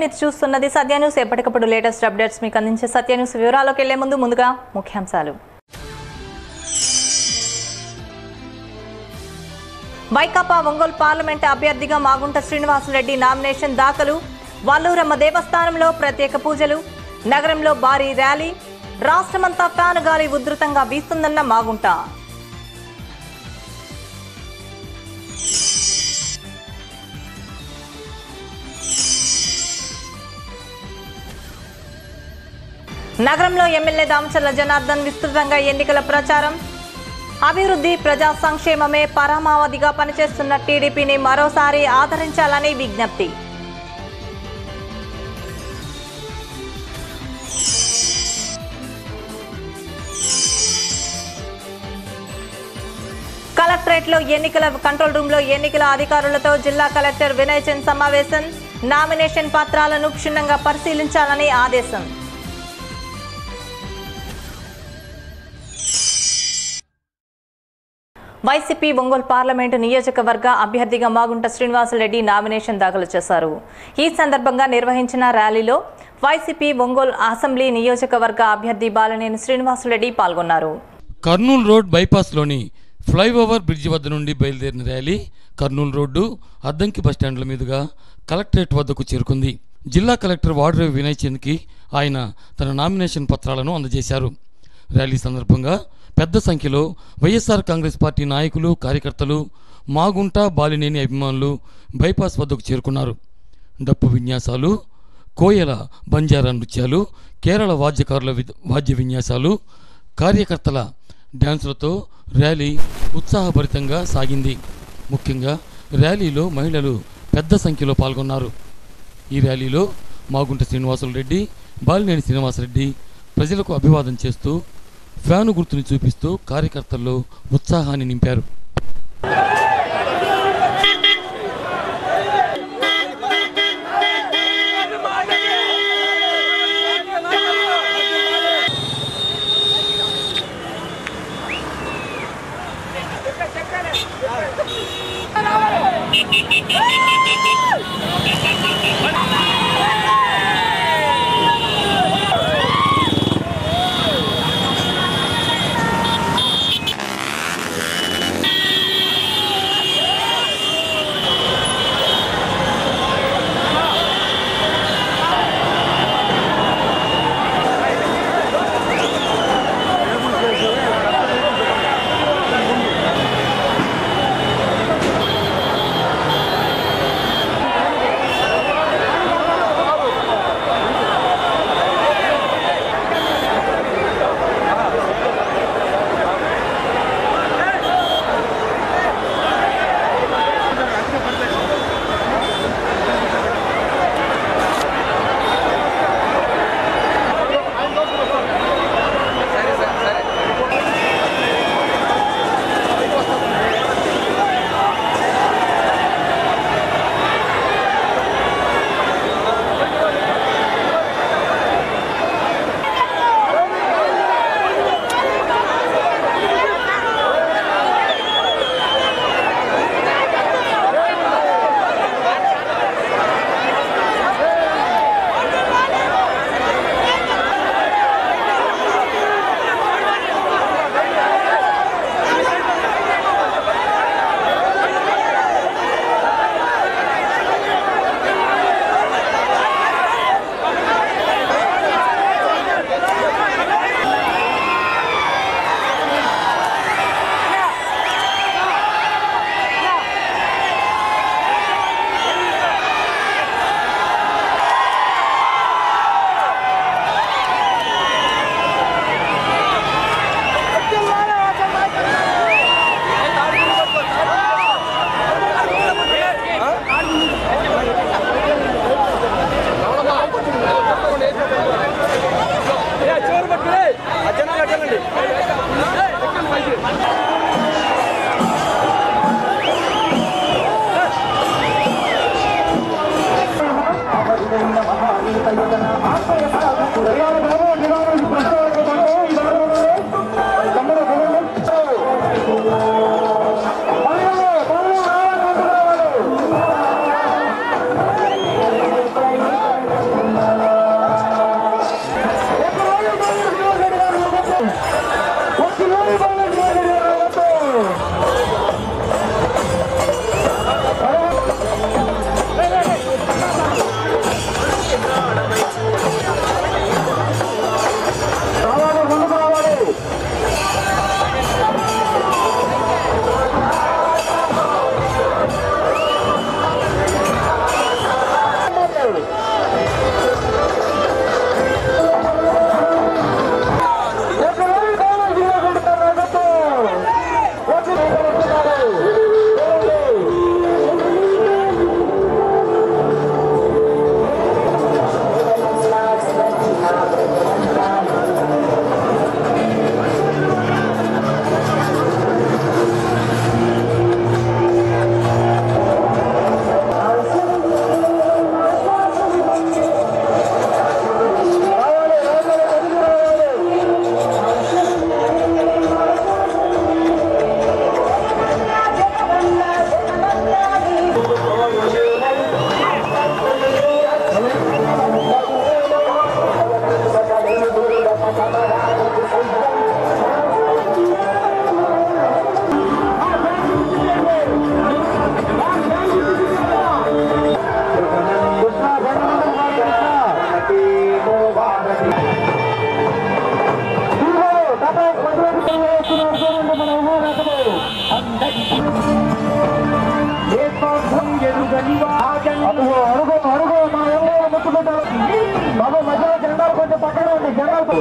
మీరు చూస్తున్నది సత్య న్యూస్. ఎప్పటికప్పుడు లేటెస్ట్ అప్డేట్స్ మీకు అందించే సత్య న్యూస్ వివరాల్లోకి వెళ్లే ముందుగా ముఖ్యాంశాలు. వైకాపా ఒంగోలు పార్లమెంట్ అభ్యర్థిగా మాగుంట శ్రీనివాసరెడ్డి నామినేషన్ దాఖలు. వల్లూరమ్మ దేవస్థానంలో ప్రత్యేక పూజలు. నగరంలో భారీ ర్యాలీ. రాష్ట్రమంతా ఫ్యాను గాలి ఉధృతంగా వీస్తుందన్న మాగుంట. నగరంలో ఎమ్మెల్యే దామచర్ల జనార్దన్ విస్తృతంగా ఎన్నికల ప్రచారం. అభివృద్ధి, ప్రజా సంక్షేమమే పరమావధిగా పనిచేస్తున్న టీడీపీని మరోసారి ఆదరించాలని విజ్ఞప్తి. కలెక్టరేట్లో ఎన్నికల కంట్రోల్ రూమ్ లో ఎన్నికల అధికారులతో జిల్లా కలెక్టర్ వినయ్ చంద్ సమావేశం. నామినేషన్ పత్రాలను క్షుణ్ణంగా పరిశీలించాలని ఆదేశం. వైసీపీ ఒంగోలు పార్లమెంటు నియోజకవర్గ అభ్యర్థిగా మాగుంట శ్రీనివాసరెడ్డి నామినేషన్ దాఖలు చేశారు. ఈ సందర్భంగా నిర్వహించిన ర్యాలీలో వైసీపీ ఒంగోలు అసెంబ్లీ నియోజకవర్గ అభ్యర్థి బాలినేని శ్రీనివాసరెడ్డి పాల్గొన్నారు. కర్నూలు రోడ్ బైపాస్లోని ఫ్లైఓవర్ బ్రిడ్జి వద్ద నుండి బయలుదేరిన ర్యాలీ కర్నూలు రోడ్డు అద్దంకి బస్టాండ్ల మీదుగా కలెక్టరేట్ వద్దకు చేరుకుంది. జిల్లా కలెక్టర్ వాడ్రేవు వినయ్ చంద్కి ఆయన తన నామినేషన్ పత్రాలను అందజేశారు. ర్యాలీ సందర్భంగా పెద్ద సంఖ్యలో వైఎస్ఆర్ కాంగ్రెస్ పార్టీ నాయకులు, కార్యకర్తలు, మాగుంట, బాలినేని అభిమానులు బైపాస్ వద్దకు చేరుకున్నారు. డప్పు విన్యాసాలు, కోయల బంజారా నృత్యాలు, కేరళ వాద్యకారుల వాద్య విన్యాసాలు, కార్యకర్తల డ్యాన్సులతో ర్యాలీ ఉత్సాహభరితంగా సాగింది. ముఖ్యంగా ర్యాలీలో మహిళలు పెద్ద సంఖ్యలో పాల్గొన్నారు. ఈ ర్యాలీలో మాగుంట శ్రీనివాసరెడ్డి, బాలినేని శ్రీనివాసరెడ్డి ప్రజలకు అభివాదం చేస్తూ ఫ్యాను గుర్తుని చూపిస్తూ కార్యకర్తల్లో ఉత్సాహాన్ని నింపారు. బాబు మధ్యలో జెండాలు కొంచెం పక్కన ఉంది. జెండాలు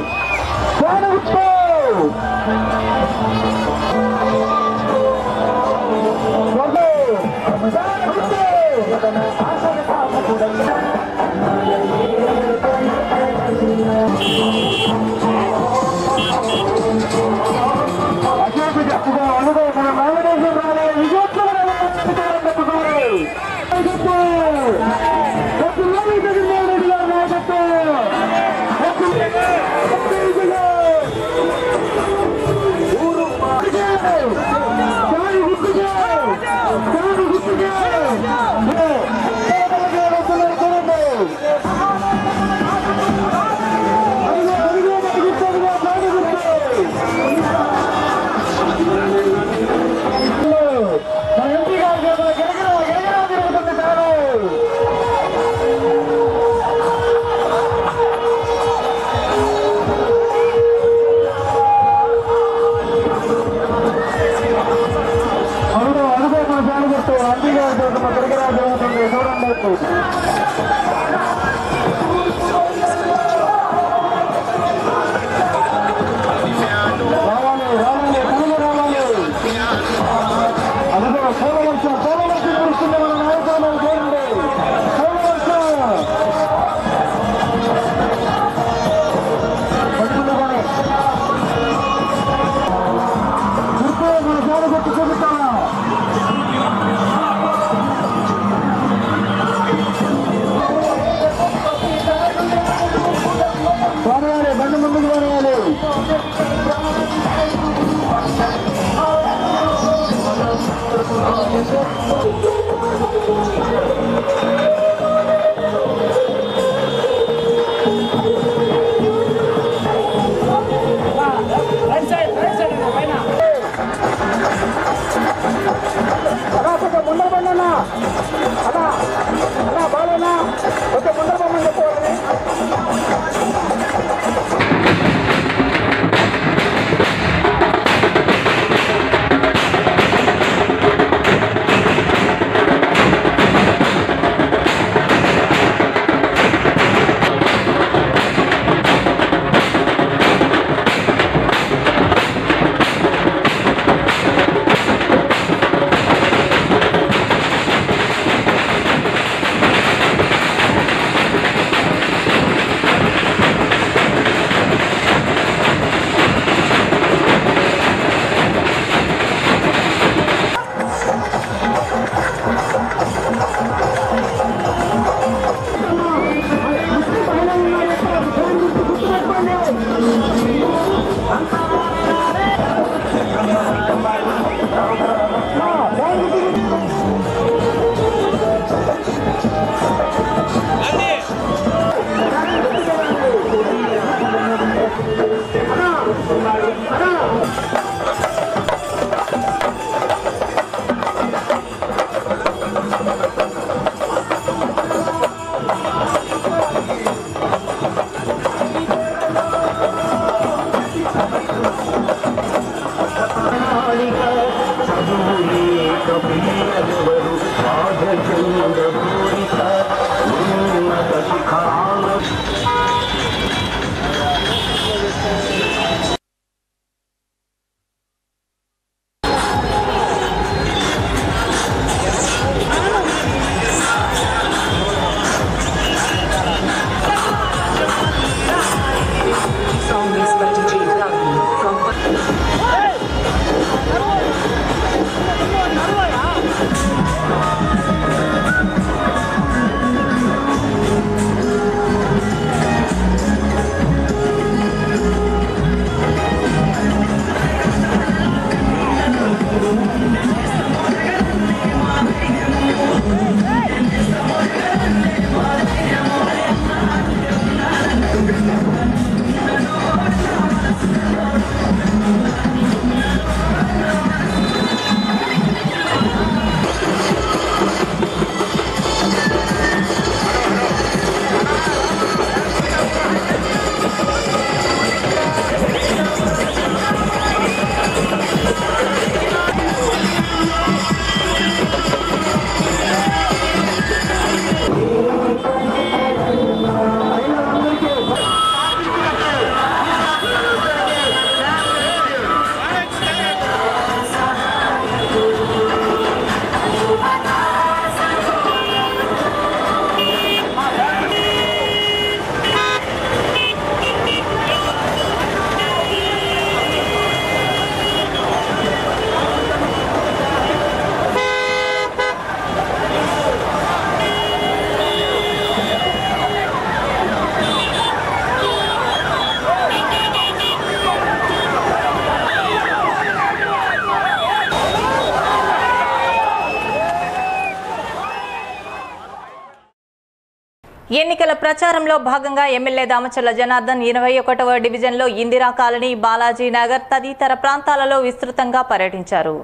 ఎన్నికల ప్రచారంలో భాగంగా ఎమ్మెల్యే దామచర్ల జనార్దన్ 21వ డివిజన్లో ఇందిరా కాలనీ, బాలాజీ నగర్ తదితర ప్రాంతాలలో విస్తృతంగా పర్యటించారు.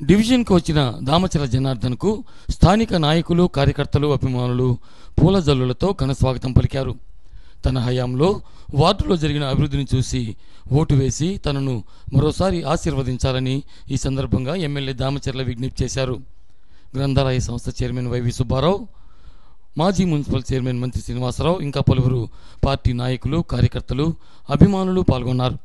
డివిజన్కు వచ్చిన దామచర్ల జనార్దన్కు స్థానిక నాయకులు, కార్యకర్తలు, అభిమానులు పూల జల్లులతో ఘన స్వాగతం పలికారు. తన హయాంలో వార్డులో జరిగిన అభివృద్ధిని చూసి ఓటు వేసి తనను మరోసారి ఆశీర్వదించాలని ఈ సందర్భంగా ఎమ్మెల్యే దామచర్ల విజ్ఞప్తి చేశారు. గ్రంథాలయ సంస్థ చైర్మన్ వైవి సుబ్బారావు, మాజీ మున్సిపల్ చైర్మన్ మంత్రి శ్రీనివాసరావు, ఇంకా పలువురు పార్టీ నాయకులు, కార్యకర్తలు, అభిమానులు పాల్గొన్నారు.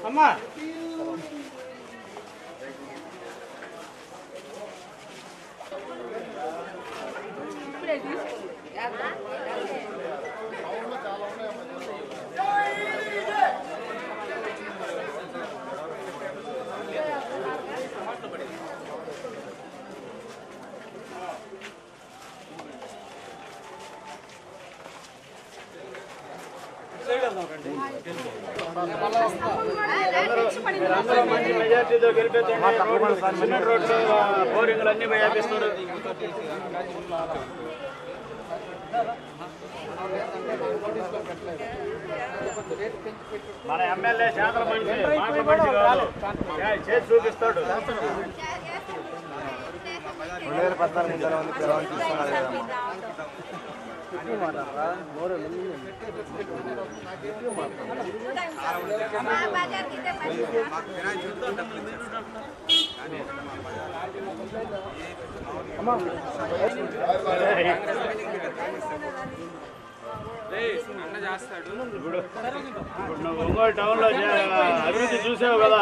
అమ్మా మెజార్టీతో గెలిపేస్తాడు. రోడ్లు, బోరింగ్లు అన్ని వేపిస్తాడు. మన ఎమ్మెల్యే చేతల మనిషి, మాటల మనిషి కాదు, చేసి చూపిస్తాడు. 2014 చూస్తున్నారు కదా. ఇప్పుడు నువ్వు ఒంగోలు టౌన్ లో అభివృద్ధి చూసావు కదా,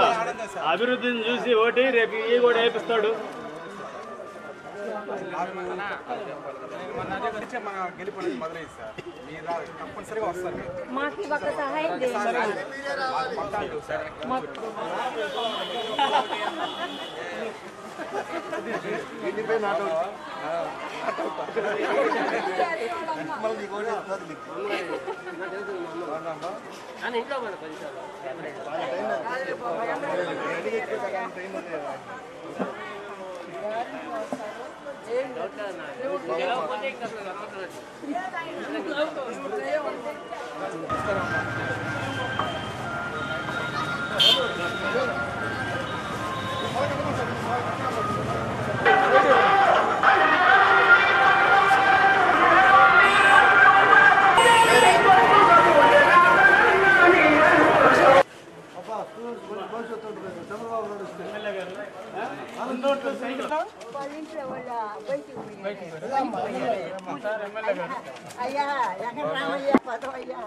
అభివృద్ధిని చూసి ఓటి రేపు ఇవి కూడా వేపిస్తాడు. మాకు ఒక సహాయం చేయండి. అయ్యా ఎక్కడ రామయ్య పదవయ్యా,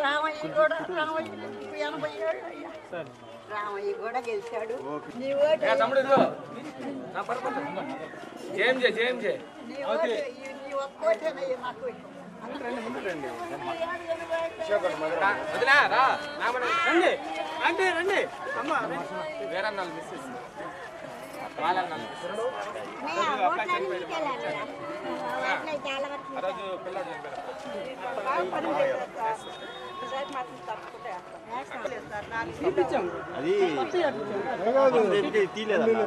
రామయ్య కూడా 87 అయ్యా, రామయ్య కూడా గెలిచాడు. నీ ఓటు నీ ఒక్కోటేనయ్యా మాకు. రండి అమ్మా, అది తీయలేదన్నా.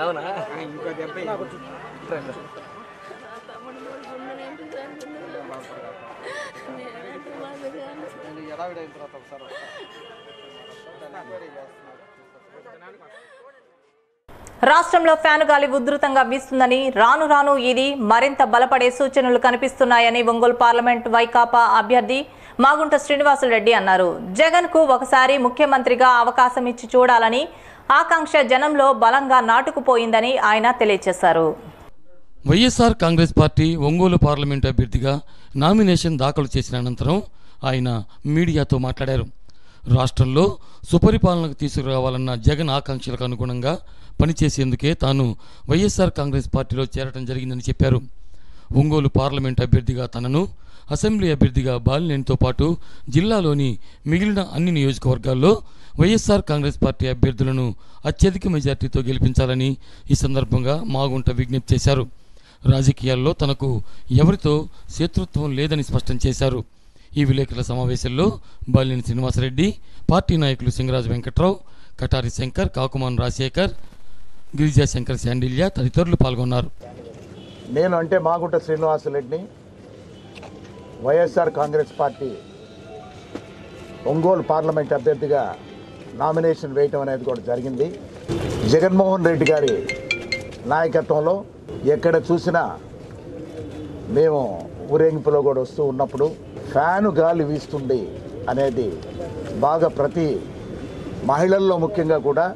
అవునా ఇంకో దెబ్బ ఎడావిడైన తర్వాత ఒకసారి రాష్ట్రంలో ఫ్యాను గాలి ఉధృతంగా వీస్తుందని రాను రాను ఇది మరింత బలపడే సూచనలు కనిపిస్తున్నాయని ఒంగోలు పార్లమెంట్ వైకాపా అభ్యర్థి మాగుంట శ్రీనివాసులరెడ్డి అన్నారు. జగన్ కు ఒకసారి ముఖ్యమంత్రిగా అవకాశం ఇచ్చి చూడాలని ఆకాంక్ష జనంలో బలంగా నాటుకుపోయిందని ఆయన తెలియజేశారు. వైఎస్ఆర్ కాంగ్రెస్ పార్టీ ఒంగోలు పార్లమెంటు అభ్యర్థిగా నామినేషన్ దాఖలు చేసిన అనంతరం ఆయన మీడియాతో మాట్లాడారు. రాష్ట్రంలో సుపరిపాలనకు తీసుకురావాలన్న జగన్ ఆకాంక్షలకు అనుగుణంగా పనిచేసేందుకే తాను వైఎస్ఆర్ కాంగ్రెస్ పార్టీలో చేరటం జరిగిందని చెప్పారు. ఒంగోలు పార్లమెంటు అభ్యర్థిగా తనను, అసెంబ్లీ అభ్యర్థిగా బాలినేనితో పాటు జిల్లాలోని మిగిలిన అన్ని నియోజకవర్గాల్లో వైఎస్ఆర్ కాంగ్రెస్ పార్టీ అభ్యర్థులను అత్యధిక మెజార్టీతో గెలిపించాలని ఈ సందర్భంగా మాగుంట విజ్ఞప్తి చేశారు. రాజకీయాల్లో తనకు ఎవరితో శత్రుత్వం లేదని స్పష్టం చేశారు. ఈ విలేకరుల సమావేశంలో బాలినేని శ్రీనివాసరెడ్డి, పార్టీ నాయకులు సింగరాజు వెంకట్రావు, కటారి శంకర్, కాకుమాన్ రాజశేఖర్, గిరిజా శంకర్ శాండిల్య తదితరులు పాల్గొన్నారు. నేను అంటే మాగుంట శ్రీనివాసరెడ్డిని, వైఎస్ఆర్ కాంగ్రెస్ పార్టీ ఒంగోలు పార్లమెంట్ అభ్యర్థిగా నామినేషన్ వేయటం అనేది కూడా జరిగింది. జగన్మోహన్ రెడ్డి గారి నాయకత్వంలో ఎక్కడ చూసినా మేము ఊరేగింపులో కూడా వస్తూ ఉన్నప్పుడు ఫ్యాను గాలి వీస్తుంది అనేది బాగా ప్రతి మహిళల్లో ముఖ్యంగా కూడా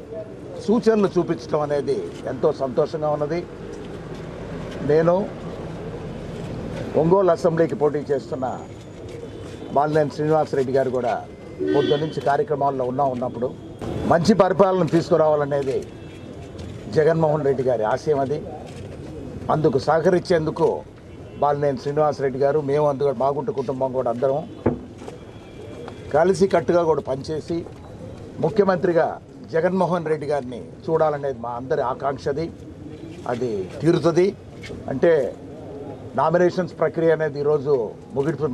సూచనలు చూపించడం అనేది ఎంతో సంతోషంగా ఉన్నది. నేను ఒంగోలు అసెంబ్లీకి పోటీ చేస్తున్న బాలినేని శ్రీనివాసరెడ్డి గారు కూడా పొద్దు నుంచి కార్యక్రమాల్లో ఉన్నప్పుడు మంచి పరిపాలన తీసుకురావాలనేది జగన్మోహన్ రెడ్డి గారి ఆశయం. అది అందుకు సహకరించేందుకు బాలినేని శ్రీనివాసరెడ్డి గారు, మేము అందుకు మాగుంట కుటుంబం కూడా అందరం కలిసి కట్టుగా కూడా పనిచేసి ముఖ్యమంత్రిగా జగన్మోహన్ రెడ్డి గారిని చూడాలనేది మా అందరి ఆకాంక్షది. అది తీరుతుంది. అంటే నామినేషన్స్ ప్రక్రియ అనేది ఈరోజు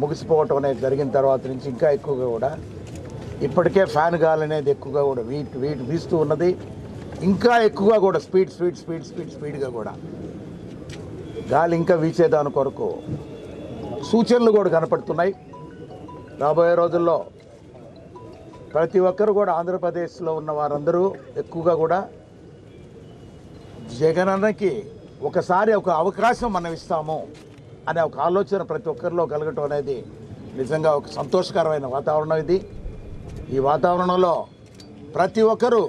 ముగిసిపోవటం అనేది జరిగిన తర్వాత నుంచి ఇంకా ఎక్కువగా కూడా ఇప్పటికే ఫ్యాన్ గాలి అనేది ఎక్కువగా కూడా వీస్తూ ఉన్నది. ఇంకా ఎక్కువగా కూడా స్పీడ్గా కూడా గాలి ఇంకా వీచేదాని కొరకు సూచనలు కూడా కనపడుతున్నాయి. రాబోయే రోజుల్లో ప్రతి ఒక్కరు కూడా ఆంధ్రప్రదేశ్లో ఉన్న వారందరూ ఎక్కువగా కూడా జగనన్నకి ఒకసారి ఒక అవకాశం మనం ఇస్తాము అనే ఒక ఆలోచన ప్రతి ఒక్కరిలో కలగటం అనేది నిజంగా ఒక సంతోషకరమైన వాతావరణం ఇది. ఈ వాతావరణంలో ప్రతి ఒక్కరూ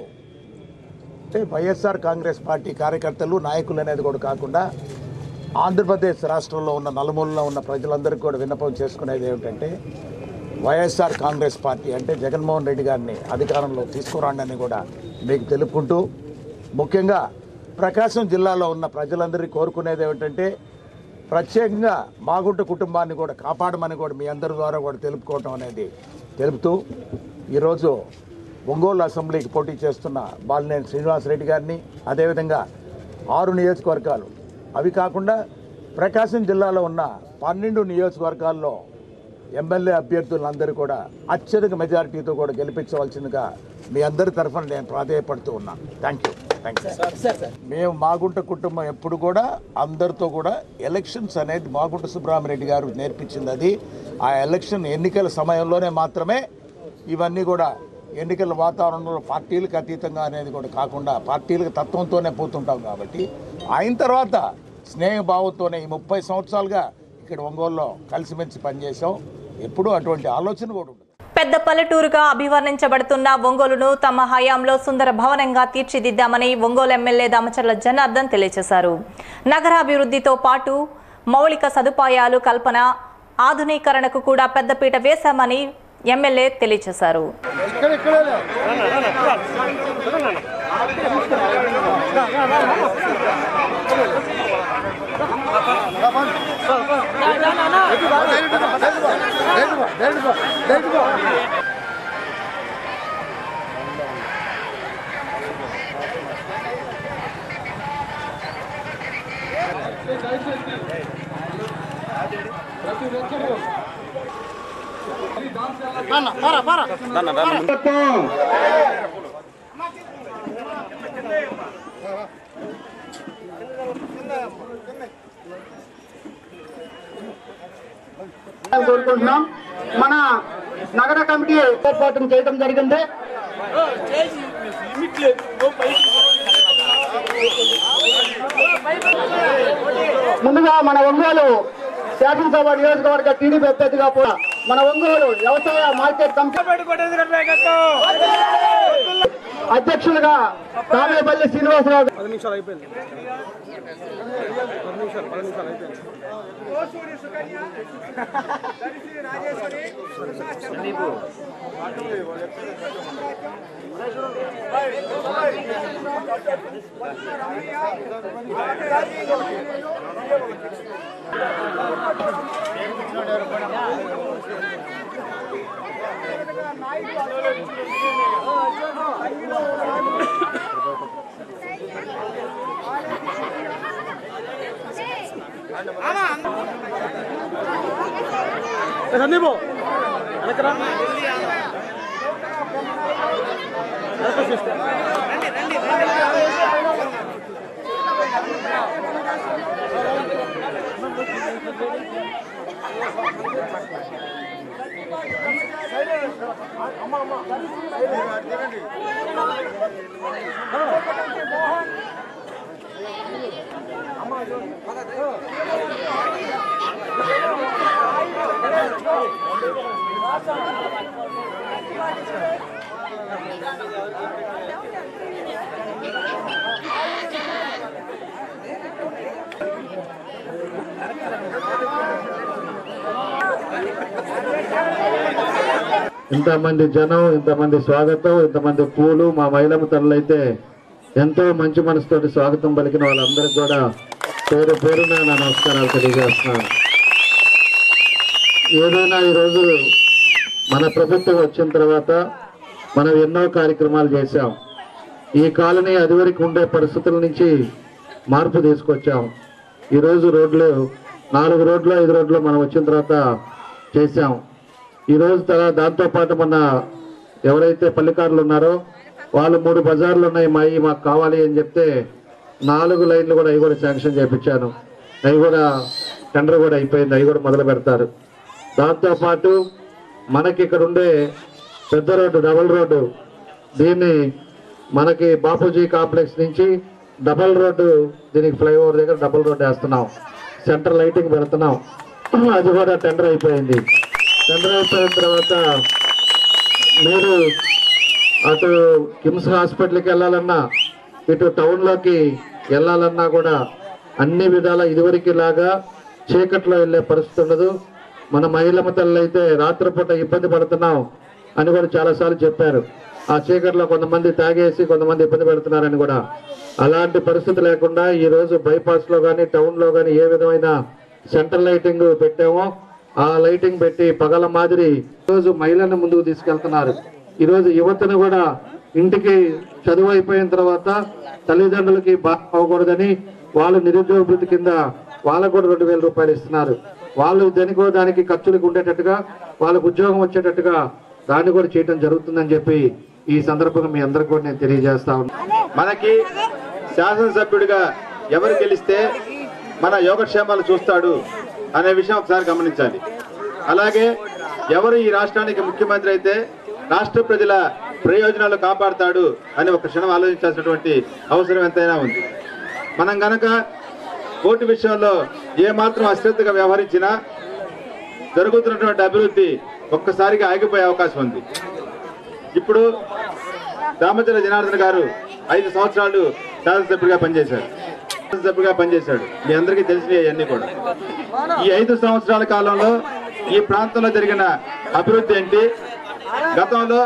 అంటే వైఎస్ఆర్ కాంగ్రెస్ పార్టీ కార్యకర్తలు, నాయకులు అనేది కూడా కాకుండా ఆంధ్రప్రదేశ్ రాష్ట్రంలో ఉన్న నలుమూలలో ఉన్న ప్రజలందరికీ కూడా విన్నపం చేసుకునేది ఏమిటంటే వైఎస్ఆర్ కాంగ్రెస్ పార్టీ అంటే జగన్మోహన్ రెడ్డి గారిని అధికారంలో తీసుకురాండి అని కూడా మీకు తెలుపుకుంటూ, ముఖ్యంగా ప్రకాశం జిల్లాలో ఉన్న ప్రజలందరికీ కోరుకునేది ఏమిటంటే ప్రత్యేకంగా మాగుంట కుటుంబాన్ని కూడా కాపాడమని కూడా మీ అందరి ద్వారా కూడా తెలుపుకోవటం అనేది తెలుపుతూ, ఈరోజు ఒంగోలు అసెంబ్లీకి పోటీ చేస్తున్న బాలినేని శ్రీనివాసరెడ్డి గారిని, అదేవిధంగా 6 నియోజకవర్గాలు అవి కాకుండా ప్రకాశం జిల్లాలో ఉన్న 12 నియోజకవర్గాల్లో ఎమ్మెల్యే అభ్యర్థులందరూ కూడా అత్యధిక మెజారిటీతో కూడా గెలిపించవలసిందిగా మీ అందరి తరఫున నేను ప్రాధేయపడుతూ ఉన్నాను. Thank you. మేము మాగుంట కుటుంబం ఎప్పుడు కూడా అందరితో కూడా ఎలక్షన్స్ అనేది మాగుంట సుబ్రహ్మరెడ్డి గారు నేర్పించింది. అది ఆ ఎలక్షన్ ఎన్నికల సమయంలోనే మాత్రమే ఇవన్నీ కూడా ఎన్నికల వాతావరణంలో పార్టీలకు అతీతంగా అనేది కూడా కాకుండా పార్టీలకు తత్వంతోనే పోతుంటాం కాబట్టి అయిన తర్వాత స్నేహభావంతోనే ఈ 30 సంవత్సరాలుగా ఇక్కడ ఒంగోలులో కలిసిమెలిసి పనిచేసాం. ఎప్పుడూ అటువంటి ఆలోచన కూడా ఉంటుంది. పెద్ద పల్లెటూరుగా అభివర్ణించబడుతున్న ఒంగోలును తమ హయాంలో సుందర భవనంగా తీర్చిదిద్దామని ఒంగోలు ఎమ్మెల్యే దామచర్ల జనార్దన్ తెలియజేశారు. నగరాభివృద్ధితో పాటు మౌలిక సదుపాయాలు కల్పన, ఆధునీకరణకు కూడా పెద్దపీట వేశామని ఎమ్మెల్యే తెలియజేశారు. కోరుకుంటున్నాం. మన నగర కమిటీ ఏర్పాటు చేయడం జరిగింది. ముందుగా మన ఒంగోలు శాసనసభ నియోజకవర్గ టీడీపీ అభ్యర్థిగా కూడా మన ఒంగోలు వ్యవసాయ మార్కెట్ కమిటీ అధ్యక్షులుగా తామేపల్లి శ్రీనివాసరావు. 10 నిమిషాలు అయిపోయింది. సందీపు ఇంతమంది జనం, ఇంతమంది స్వాగతం, ఇంతమంది పూలు, మా మహిళమ్మ తల్లులైతే ఎంతో మంచి మనసుతోటి స్వాగతం పలికిన వాళ్ళందరికీ కూడా పేరు పేరున నా నమస్కారాలు తెలియజేస్తున్నాను. ఏదైనా ఈరోజు మన ప్రభుత్వం వచ్చిన తర్వాత మనం ఎన్నో కార్యక్రమాలు చేశాం. ఈ కాలనీ అదివరకు ఉండే పరిస్థితుల నుంచి మార్పు తీసుకొచ్చాం. ఈరోజు రోడ్లు 4 రోడ్లు 5 రోడ్లు మనం వచ్చిన తర్వాత చేశాం. ఈరోజు దాంతోపాటు మన ఎవరైతే పల్లికారులు ఉన్నారో వాళ్ళు 3 బజార్లు ఉన్నాయి మాకు కావాలి అని చెప్తే 4 లైన్లు కూడా అవి కూడా శాంక్షన్ చేయించాను. అవి కూడా టెండర్ కూడా అయిపోయింది, అవి కూడా మొదలు పెడతారు. దాంతోపాటు మనకి ఇక్కడ ఉండే పెద్ద రోడ్డు, డబల్ రోడ్డు, దీన్ని మనకి బాపూజీ కాంప్లెక్స్ నుంచి డబల్ రోడ్డు, దీనికి ఫ్లైఓవర్ దగ్గర డబల్ రోడ్డు వేస్తున్నాం. సెంటర్ లైటింగ్ పెడుతున్నాం, అది కూడా టెండర్ అయిపోయింది. టెండర్ అయిపోయిన తర్వాత మీరు అటు కిమ్స్ హాస్పిటల్కి వెళ్ళాలన్నా ఇటు టౌన్లోకి వెళ్ళాలన్నా కూడా అన్ని విధాల ఇదివరకు లాగా చీకట్లో వెళ్ళే పరిస్థితి ఉండదు. మన మహిళమ్మ తల్లి అయితే రాత్రిపూట ఇబ్బంది పడుతున్నాం అని కూడా చాలాసార్లు చెప్పారు. ఆ చీకట్లో కొంతమంది తాగేసి కొంతమంది ఇబ్బంది పెడుతున్నారని కూడా. అలాంటి పరిస్థితి లేకుండా ఈరోజు బైపాస్లో కానీ టౌన్లో కానీ ఏ విధమైన సెంట్రల్ లైటింగ్ పెట్టామో ఆ లైటింగ్ పెట్టి పగల మాదిరి ఈరోజు మహిళలను ముందుకు తీసుకెళ్తున్నారు. ఈరోజు యువతను కూడా ఇంటికి చదువు అయిపోయిన తర్వాత తల్లిదండ్రులకి బాధ అవ్వకూడదని వాళ్ళు నిరుద్యోగ వృత్తి కింద వాళ్ళకు కూడా 2000 రూపాయలు ఇస్తున్నారు. వాళ్ళు దానికి ఖర్చులకు ఉండేటట్టుగా వాళ్ళకు ఉద్యోగం వచ్చేటట్టుగా దాన్ని కూడా చేయడం జరుగుతుందని చెప్పి ఈ సందర్భంగా మీ అందరికీ కూడా నేను తెలియజేస్తా ఉన్నాను. మనకి శాసనసభ్యుడిగా ఎవరు గెలిస్తే మన యోగక్షేమాలు చూస్తాడు అనే విషయం ఒకసారి గమనించాలి. అలాగే ఎవరు ఈ రాష్ట్రానికి ముఖ్యమంత్రి అయితే రాష్ట్ర ప్రజల ప్రయోజనాలు కాపాడుతాడు అని ఒక క్షణం ఆలోచించాల్సినటువంటి అవసరం ఎంతైనా ఉంది. మనం గనక ఓటు విషయంలో ఏమాత్రం అశ్రద్ధగా వ్యవహరించినా జరుగుతున్నటువంటి అభివృద్ధి ఒక్కసారిగా ఆగిపోయే అవకాశం ఉంది. ఇప్పుడు దామచర్ల జనార్దన్ గారు 5 సంవత్సరాలు శాసనసభ్యుడిగా పనిచేశాడు. మీ అందరికీ తెలిసినవి అన్నీ కూడా. ఈ 5 సంవత్సరాల కాలంలో ఈ ప్రాంతంలో జరిగిన అభివృద్ధి ఏంటి, గతంలో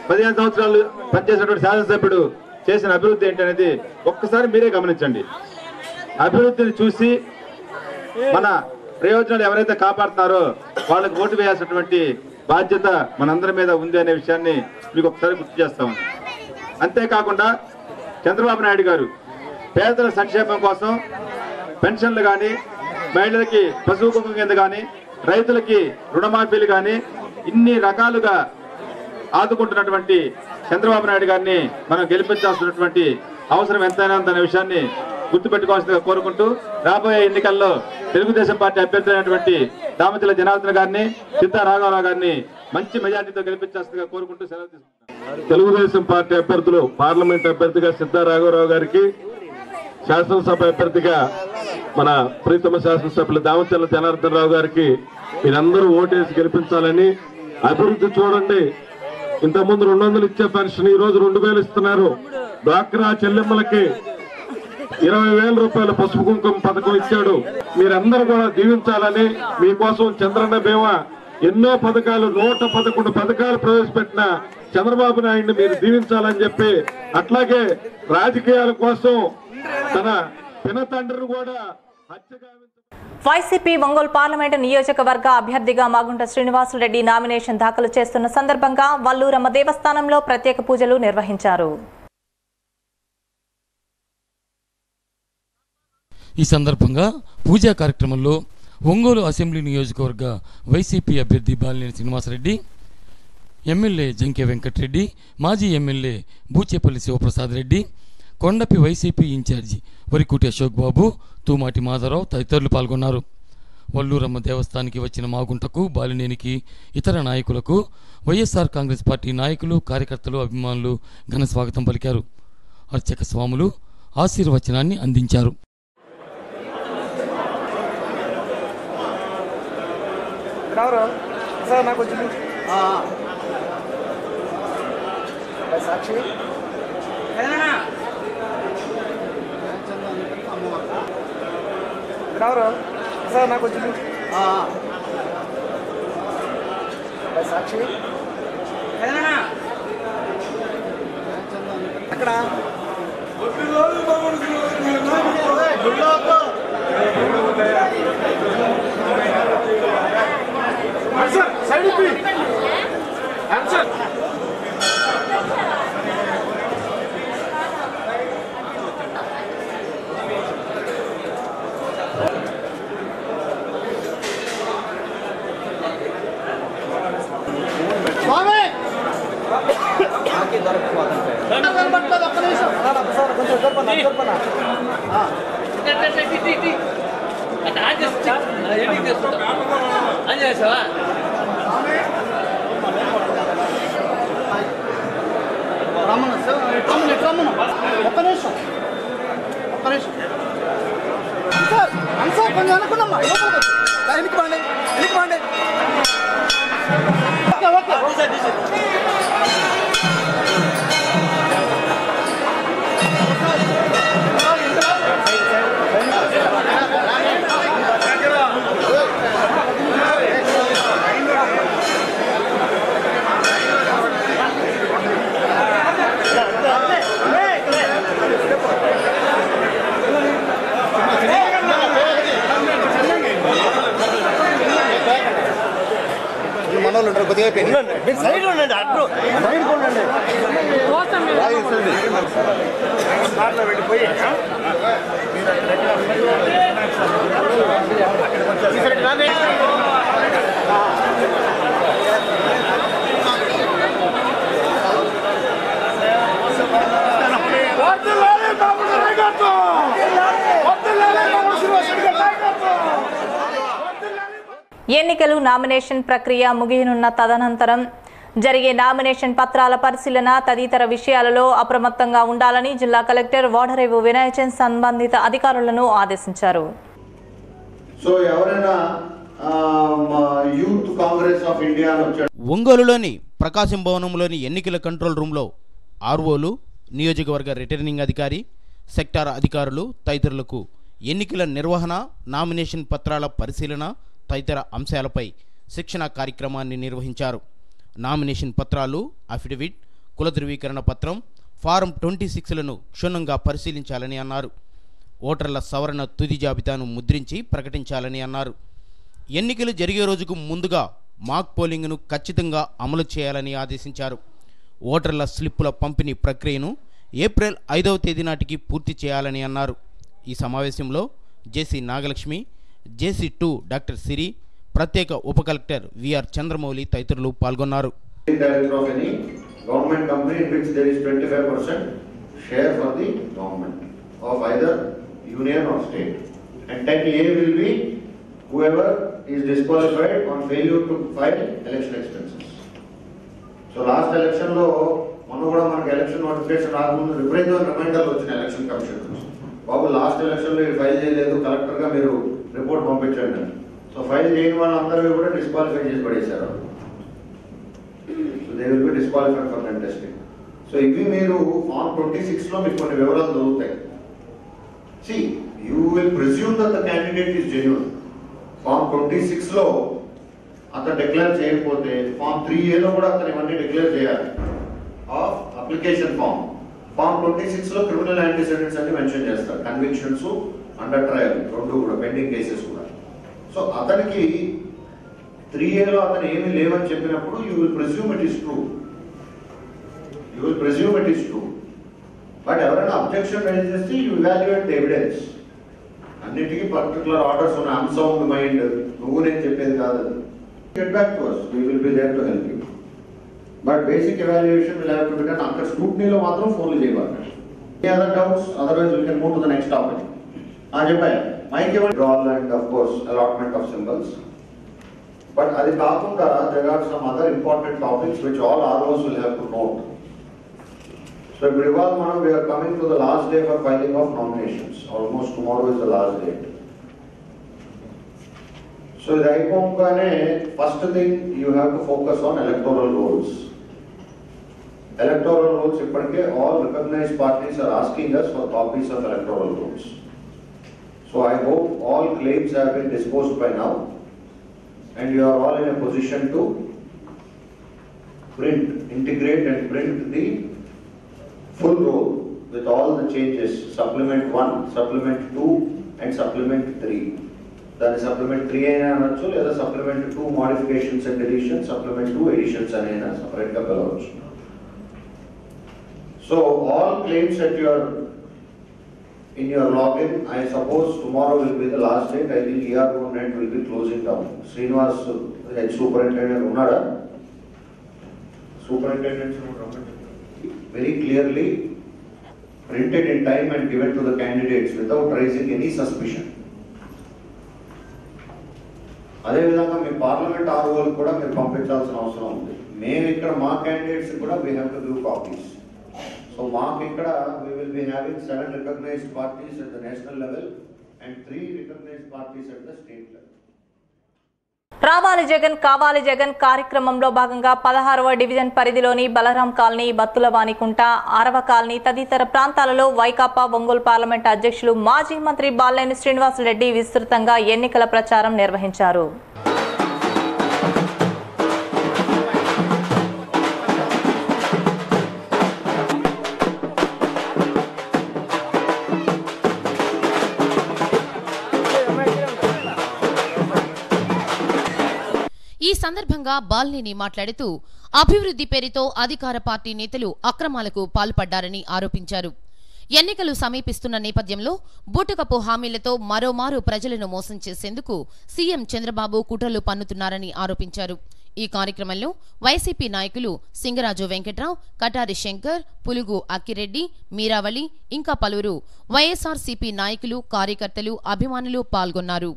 15 సంవత్సరాలు పనిచేసినటువంటి శాసనసభ్యుడు చేసిన అభివృద్ధి ఏంటి అనేది ఒక్కసారి మీరే గమనించండి. అభివృద్ధిని చూసి మన ప్రయోజనాలు ఎవరైతే కాపాడుతున్నారో వాళ్ళకి ఓటు వేయాల్సినటువంటి బాధ్యత మనందరి మీద ఉంది అనే విషయాన్ని మీకు ఒకసారి గుర్తు చేస్తాము. అంతేకాకుండా చంద్రబాబు నాయుడు గారు పేదల సంక్షేమం కోసం పెన్షన్లు కానీ, మహిళలకి పశువు కుంకుమ కింద కానీ, రైతులకి రుణమాఫీలు కానీ ఇన్ని రకాలుగా ఆదుకుంటున్నటువంటి చంద్రబాబు నాయుడు గారిని మనం గెలిపించాల్సినటువంటి అవసరం ఎంతైనా ఉందనే విషయాన్ని గుర్తుపెట్టుకోవాల్సిందిగా కోరుకుంటూ, రాబోయే ఎన్నికల్లో తెలుగుదేశం పార్టీ అభ్యర్థి అయినటువంటి దామచల జనార్దన్ గారిని, సిద్ధా రాఘవరావు గారిని మంచి మెజార్టీతో గెలిపించాల్సిందిగా కోరుకుంటూ సెలవు తీసుకుంటున్నాను. తెలుగుదేశం పార్టీ అభ్యర్థులు పార్లమెంట్ అభ్యర్థిగా సిద్ధా రాఘవరావు గారికి, శాసనసభ అభ్యర్థిగా మన ప్రీతమ శాసనసభ్యులు దామచల జనార్దన్ రావు గారికి మీరందరూ ఓటేసి గెలిపించాలని. అభివృద్ధి చూడండి, ఇంతకుముందు 200 ఇచ్చే పెన్షన్ ఈ రోజు 2000 ఇస్తున్నారు. డ్వాక్రా చెల్లెమ్మలకి 20,000 రూపాయల పసుపు కుంకుమ పథకం ఇచ్చాడు. మీరందరూ కూడా దీవించాలని, మీకోసం చంద్రన్న బీమా ఎన్నో పథకాలు 111 పథకాలు ప్రవేశపెట్టిన చంద్రబాబు నాయుడిని మీరు దీవించాలని చెప్పి, అట్లాగే రాజకీయాల కోసం తన పినతండ్రిని కూడా హత్యగా వైసీపీ ఒంగోలు పార్లమెంటు నియోజకవర్గ అభ్యర్థిగా మాగుంట శ్రీనివాసులరెడ్డి నామినేషన్ దాఖలు చేస్తున్న సందర్భంగా వల్లూరమ్మ దేవస్థానంలో ప్రత్యేక పూజలు నిర్వహించారు. ఈ సందర్భంగా పూజా కార్యక్రమంలో ఒంగోలు అసెంబ్లీ నియోజకవర్గ వైసీపీ అభ్యర్థి బాలినేని శ్రీనివాసరెడ్డి, ఎమ్మెల్యే జంకే వెంకటరెడ్డి, మాజీ MLA Buchepalli Sivaprasad Reddy, Kondapi YCP in charge Varikuti Ashok Babu, Tumati Madhavarao తదితరులు పాల్గొన్నారు. వల్లూరమ్మ దేవస్థానానికి వచ్చిన మాగుంటకు, బాలినేనికి, ఇతర నాయకులకు వైఎస్ఆర్ కాంగ్రెస్ పార్టీ నాయకులు, కార్యకర్తలు, అభిమానులు ఘన స్వాగతం పలికారు. అర్చక స్వాములు ఆశీర్వచనాన్ని అందించారు. సాక్షి సార్ నాకు వచ్చి సాక్షి అక్కడ కొంచెం అనుకున్నామ్మా ఎనికి పండి ఓకే ఓకే మనోళ్ళు ఉంటారు కొద్దిగా మీరు సైడ్ ఉండండి అడ్డు సైడ్ ఉండండి వెళ్ళిపోయి ఎన్నికలు నామినేషన్ ప్రక్రియ ముగియనున్న తదనంతరం జరిగే నామినేషన్ పత్రాల పరిశీలన తదితర విషయాలలో అప్రమత్తంగా ఉండాలని జిల్లా కలెక్టర్ వాడరేవు వినయచంద్ సంబంధిత అధికారులను ఆదేశించారు. సో ఎవరైనా యూత్ కాంగ్రెస్ ఆఫ్ ఇండియా ఒంగోలులోని ప్రకాశం భవనంలోని ఎన్నికల కంట్రోల్ రూమ్లో ఆర్ఓలు, నియోజకవర్గ రిటర్నింగ్ అధికారి, సెక్టార్ అధికారులు తదితరులకు ఎన్నికల నిర్వహణ, నామినేషన్ పత్రాల పరిశీలన తదితర అంశాలపై శిక్షణా కార్యక్రమాన్ని నిర్వహించారు. నామినేషన్ పత్రాలు, అఫిడవిట్, కుల ధృవీకరణ పత్రం, ఫారం 26లను క్షుణ్ణంగా పరిశీలించాలని అన్నారు. ఓటర్ల సవరణ తుది జాబితాను ముద్రించి ప్రకటించాలని అన్నారు. ఎన్నికలు జరిగే రోజుకు ముందుగా మాక్ పోలింగ్ను ఖచ్చితంగా అమలు చేయాలని ఆదేశించారు. ఓటర్ల స్లిప్పుల పంపిణీ ప్రక్రియను ఏప్రిల్ 5వ తేదీ నాటికి పూర్తి చేయాలని అన్నారు. ఈ సమావేశంలో జేసీ నాగలక్ష్మి, జేసీ2 డాక్టర్ సిరి, ప్రత్యేక ఉప కలెక్టర్ విఆర్ చంద్రమౌళి తదితరులు పాల్గొన్నారు. Government company in which there is 25% share for the government of either union or state, and 10A will be whoever is disqualified on failure to file election expenses. So last election lo మనకు election notification రాకముందు విపరీతమైన రిమైండర్లు వచ్చిన election commission నుంచి, బాబు last election లో file చేయలేదు, collector గా మీరు report పంపించండి. సో ఫైల్ చేయని వాళ్ళందరూ కూడా డిస్క్వాలిఫై చేసి పడేశారు. They will be disqualified for contesting. So if you meeru on 26 lo meeku konni vivaralu dorutayi. See, you will presume that the candidate is genuine. Form 26 lo ata declare cheyapothe form 3A lo kuda atani ivanni declare cheyali of application form. Form 26 lo criminal antecedents anni mention chestaru, convictions under trial rendu kuda pending cases kuda. So ataniki 3A లో అతను ఏమీ లేవని చెప్పినప్పుడు you will presume it is true. You will presume it is true. But ఎవరైనా objection raise చేస్తే you evaluate the evidence. అన్నిటికీ particular orders ఉన్న unsound mind నువ్వు నేను చెప్పేది కాదు. Get back to us. We will be there to help you. But basic evaluation will have to be done. అక్కడ స్క్రూటనీలో మాత్రం ఫోన్లు చేయవాలి. Any other doubts? Otherwise we can move to the next topic. చెప్పాయి mic withdrawal and of course allotment of symbols. But అది కాకుండా there are some other important topics which all ROs will have to note. So ఇవాళ మనం we are coming to the last day for filing of nominations. Almost tomorrow is the last date. So ఇది అయిపోగానే first thing you have to focus on electoral rolls. Electoral rolls ఇప్పటికే all recognized parties are asking us for copies of electoral rolls. So I hope all claims have been disposed by now. And you are all in a position to integrate and print the full roll with all the changes, supplement 1, supplement 2 and supplement 3. That is supplement 3 ayina anachchu leda supplement 2 modifications and deletions, supplement 2 additions anayina separate ga pelavachu. So all claims that you are in your login, I suppose tomorrow will be the last date. I think ERO net will be closing down. Srinivas, head superintendent, Unada. Superintendent very clearly printed in time and given to the candidates without raising any suspicion. అదే విధంగా మీ parliament ఆర్ఓలు కూడా మీరు పంపించాల్సిన అవసరం ఉంది. మేము ఇక్కడ మా క్యాండిడేట్స్ కూడా we have to give copies. So mark ikkada we will be having 7 recognized parties at the national level and 3 recognized parties at the state level. రావాలి జగన్ కావాలి జగన్ కార్యక్రమంలో భాగంగా 16వ డివిజన్ పరిధిలోని బలరాం కాలనీ, బత్తులవానికుంట, 6వ కాలనీ తదితర ప్రాంతాలలో వైకాపా ఒంగోలు పార్లమెంట్ అధ్యక్షులు మాజీ మంత్రి బాలినేని శ్రీనివాసరెడ్డి విస్తృతంగా ఎన్నికల ప్రచారం నిర్వహించారు. ఈ సందర్భంగా బాలినేని మాట్లాడుతూ అభివృద్ధి పేరుతో అధికార పార్టీ నేతలు అక్రమాలకు పాల్పడ్డారని ఆరోపించారు. ఎన్నికలు సమీపిస్తున్న నేపథ్యంలో బూటకపు హామీలతో మరోమారు ప్రజలను మోసం చేసేందుకు సీఎం చంద్రబాబు కుట్రలు పన్నుతున్నారని ఆరోపించారు. ఈ కార్యక్రమంలో వైసీపీ నాయకులు సింగరాజు వెంకట్రావు, కటారి శంకర్, పులుగు అక్కిరెడ్డి, మీరావళి ఇంకా పలువురు వైఎస్ఆర్సీపీ నాయకులు, కార్యకర్తలు, అభిమానులు పాల్గొన్నారు.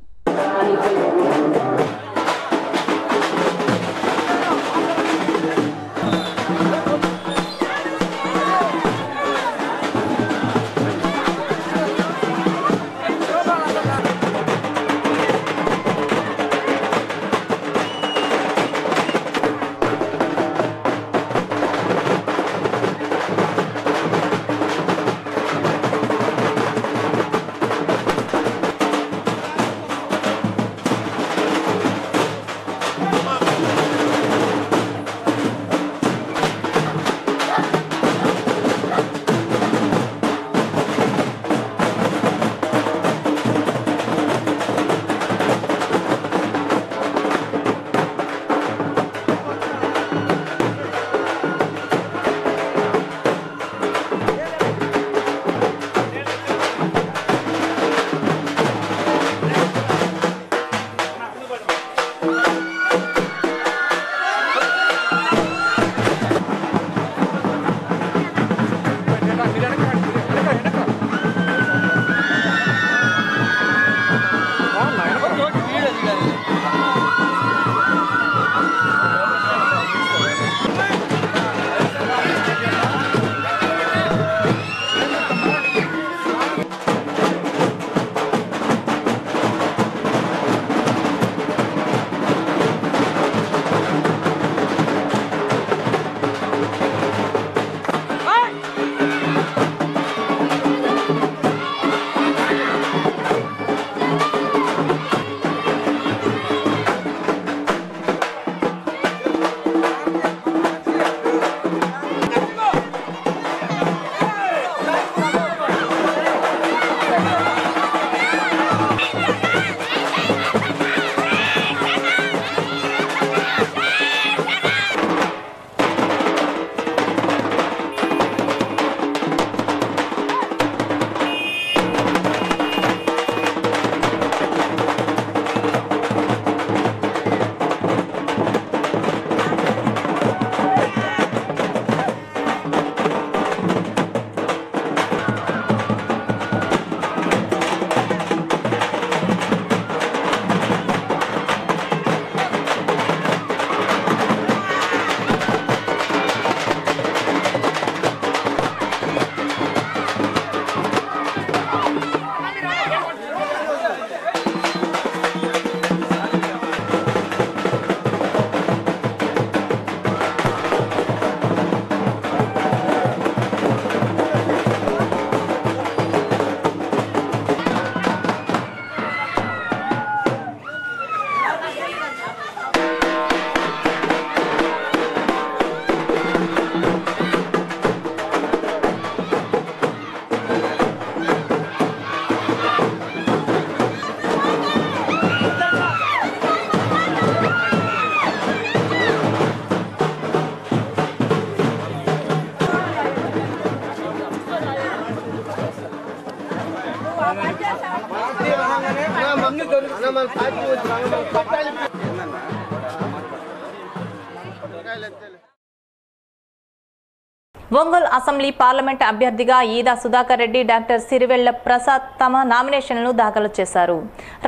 ఒంగోలు అసెంబ్లీ పార్లమెంట్ అభ్యర్థిగా ఈదా సుధాకర్ రెడ్డి, డాక్టర్ సిరివెళ్ల ప్రసాద్ తమ నామినేషన్లను దాఖలు చేశారు.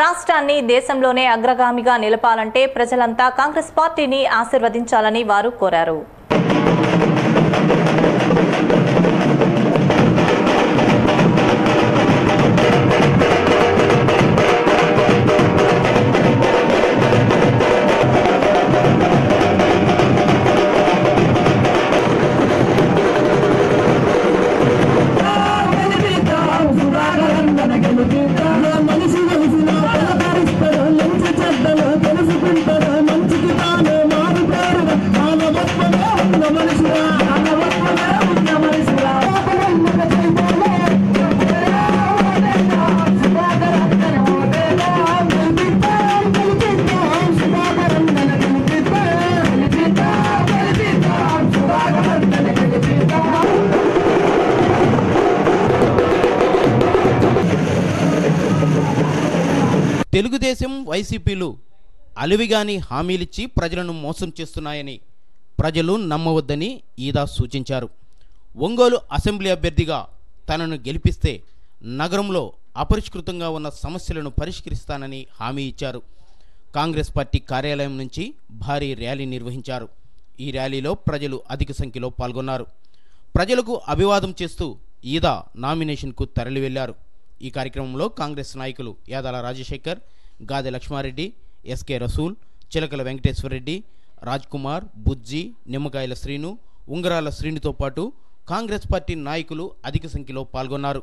రాష్ట్రాన్ని దేశంలోనే అగ్రగామిగా నిలపాలంటే ప్రజలంతా కాంగ్రెస్ పార్టీని ఆశీర్వదించాలని వారు కోరారు. తెలుగుదేశం వైసీపీలు అలివిగాని హామీలిచ్చి ప్రజలను మోసం చేస్తున్నాయని ప్రజలు నమ్మవద్దని ఈదా సూచించారు. ఒంగోలు అసెంబ్లీ అభ్యర్థిగా తనను గెలిపిస్తే నగరంలో అపరిష్కృతంగా ఉన్న సమస్యలను పరిష్కరిస్తానని హామీ ఇచ్చారు. కాంగ్రెస్ పార్టీ కార్యాలయం నుంచి భారీ ర్యాలీ నిర్వహించారు. ఈ ర్యాలీలో ప్రజలు అధిక సంఖ్యలో పాల్గొన్నారు. ప్రజలకు అభివాదం చేస్తూ ఈదా నామినేషన్కు తరలి వెళ్లారు. ఈ కార్యక్రమంలో కాంగ్రెస్ నాయకులు యాదాల రాజశేఖర్, గాదె లక్ష్మారెడ్డి, ఎస్కే రసూల్, చిలకల వెంకటేశ్వరరెడ్డి, రాజ్ కుమార్, బుజ్జి, నిమ్మకాయల శ్రీను, ఉంగరాల శ్రీనుతో పాటు కాంగ్రెస్ పార్టీ నాయకులు అధిక సంఖ్యలో పాల్గొన్నారు.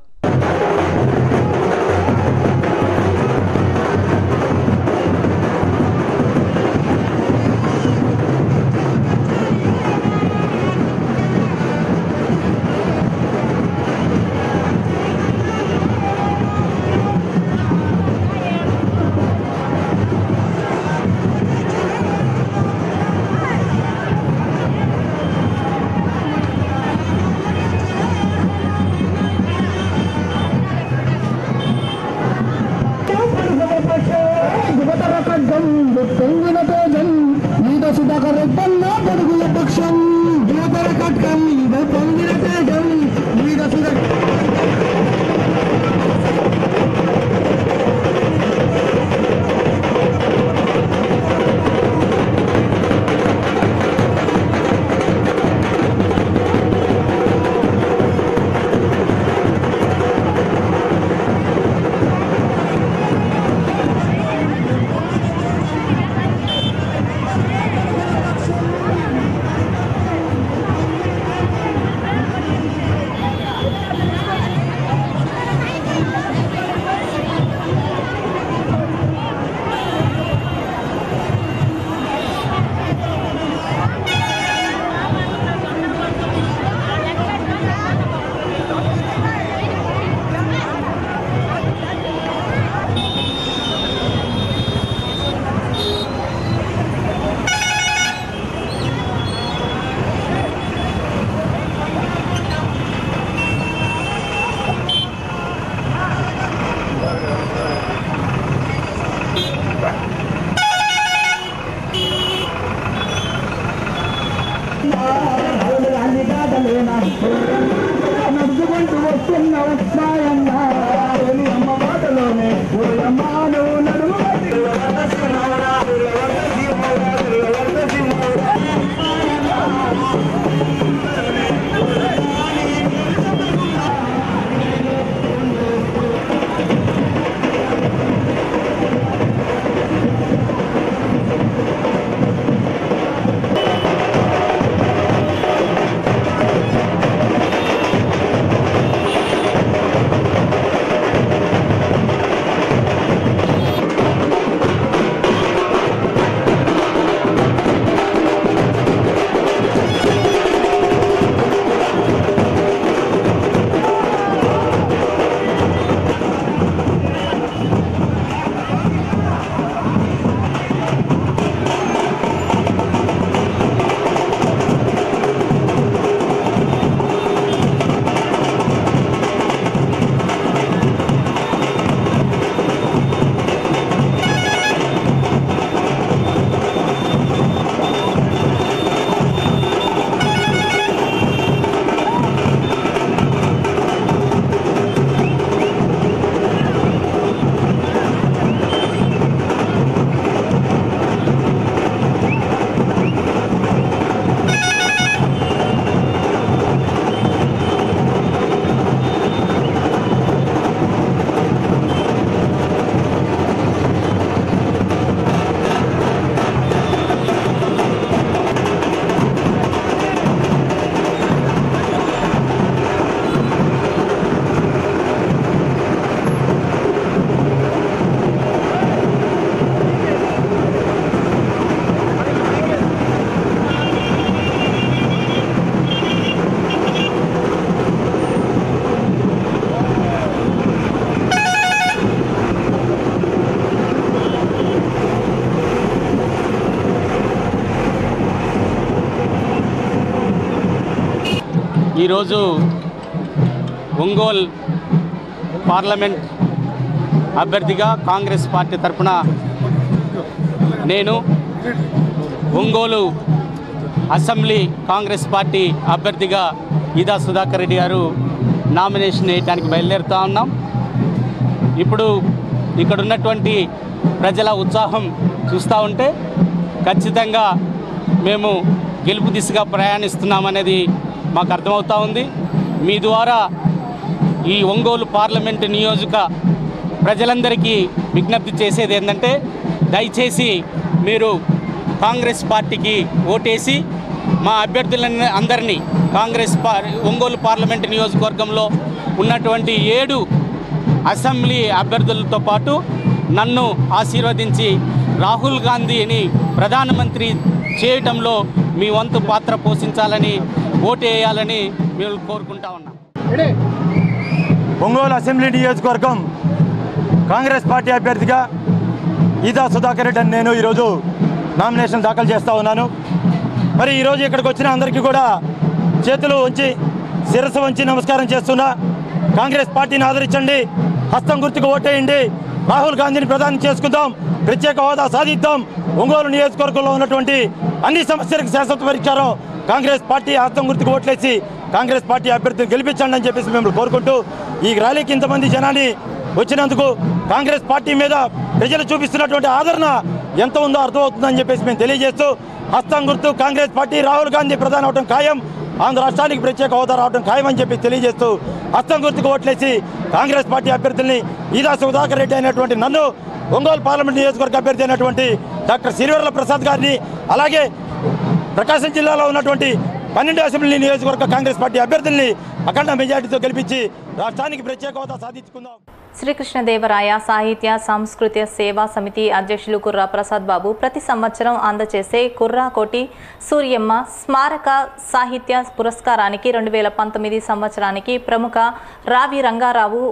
ఈరోజు ఒంగోలు పార్లమెంట్ అభ్యర్థిగా కాంగ్రెస్ పార్టీ తరఫున నేను ఒంగోలు అసెంబ్లీ కాంగ్రెస్ పార్టీ అభ్యర్థిగా ఈదా సుధాకర్ రెడ్డి గారు నామినేషన్ వేయడానికి బయలుదేరుతూ ఉన్నాం. ఇప్పుడు ఇక్కడ ఉన్నటువంటి ప్రజల ఉత్సాహం చూస్తూ ఉంటే ఖచ్చితంగా మేము గెలుపు దిశగా ప్రయాణిస్తున్నామనేది మాకు అర్థమవుతూ ఉంది. మీ ద్వారా ఈ ఒంగోలు పార్లమెంటు నియోజక ప్రజలందరికీ విజ్ఞప్తి చేసేది ఏంటంటే, దయచేసి మీరు కాంగ్రెస్ పార్టీకి ఓటేసి మా అభ్యర్థులని అందరినీ ఒంగోలు పార్లమెంటు నియోజకవర్గంలో ఉన్నటువంటి 7 అసెంబ్లీ అభ్యర్థులతో పాటు నన్ను ఆశీర్వదించి రాహుల్ గాంధీని ప్రధానమంత్రి చేయటంలో మీ వంతు పాత్ర పోషించాలని ఓటేయాలని మేము కోరుకుంటా ఉన్నాం. ఒంగోలు అసెంబ్లీ నియోజకవర్గం కాంగ్రెస్ పార్టీ అభ్యర్థిగా ఈదా సుధాకర్ రెడ్డి అని నేను ఈరోజు నామినేషన్ దాఖలు చేస్తూ ఉన్నాను. మరి ఈరోజు ఇక్కడికి వచ్చిన అందరికీ కూడా చేతులు ఉంచి శిరస్సు వంచి నమస్కారం చేస్తున్నా. కాంగ్రెస్ పార్టీని ఆదరించండి, హస్తం గుర్తుకు ఓటేయండి, రాహుల్ గాంధీని ప్రధాని చేసుకుందాం, ప్రత్యేక హోదా సాధిద్దాం, ఒంగోలు నియోజకవర్గంలో ఉన్నటువంటి అన్ని సమస్యలకు శాశ్వత పరిష్కారం కాంగ్రెస్ పార్టీ హస్తం గుర్తుకు ఓట్లేసి కాంగ్రెస్ పార్టీ అభ్యర్థిని గెలిపించండి అని చెప్పేసి మేము కోరుకుంటూ, ఈ ర్యాలీకి ఇంతమంది జనాన్ని వచ్చినందుకు కాంగ్రెస్ పార్టీ మీద ప్రజలు చూపిస్తున్నటువంటి ఆదరణ ఎంత ఉందో అర్థమవుతుందని చెప్పేసి మేము తెలియజేస్తూ, హస్తం గుర్తు కాంగ్రెస్ పార్టీ రాహుల్ గాంధీ ప్రధాని అవడం ఖాయం, ఆంధ్ర రాష్ట్రానికి ప్రత్యేక హోదా రావడం ఖాయం అని చెప్పి తెలియజేస్తూ, హస్తం గుర్తుకు ఓట్లేసి కాంగ్రెస్ పార్టీ అభ్యర్థుల్ని ఈదా సుధాకర్ రెడ్డి అయినటువంటి నన్ను, ఒంగోలు పార్లమెంట్ నియోజకవర్గ అభ్యర్థి అయినటువంటి డాక్టర్ సిరివెర్ల ప్రసాద్ గారిని, అలాగే ప్రకాశం జిల్లాలో ఉన్నటువంటి 12 అసెంబ్లీ నియోజకవర్గ కాంగ్రెస్ పార్టీ అభ్యర్థుల్ని అఖండ మెజార్టీతో గెలిపించి రాష్ట్రానికి ప్రత్యేక హోదా సాధించుకుందాం. శ్రీకృష్ణదేవరాయ సాహిత్య సాంస్కృతిక సేవా సమితి అధ్యక్షులు కుర్రా ప్రసాద్ బాబు ప్రతి సంవత్సరం అందజేసే కుర్రాకోటి సూర్యమ్మ స్మారక సాహిత్య పురస్కారానికి 2019 సంవత్సరానికి ప్రముఖ రావి రంగారావు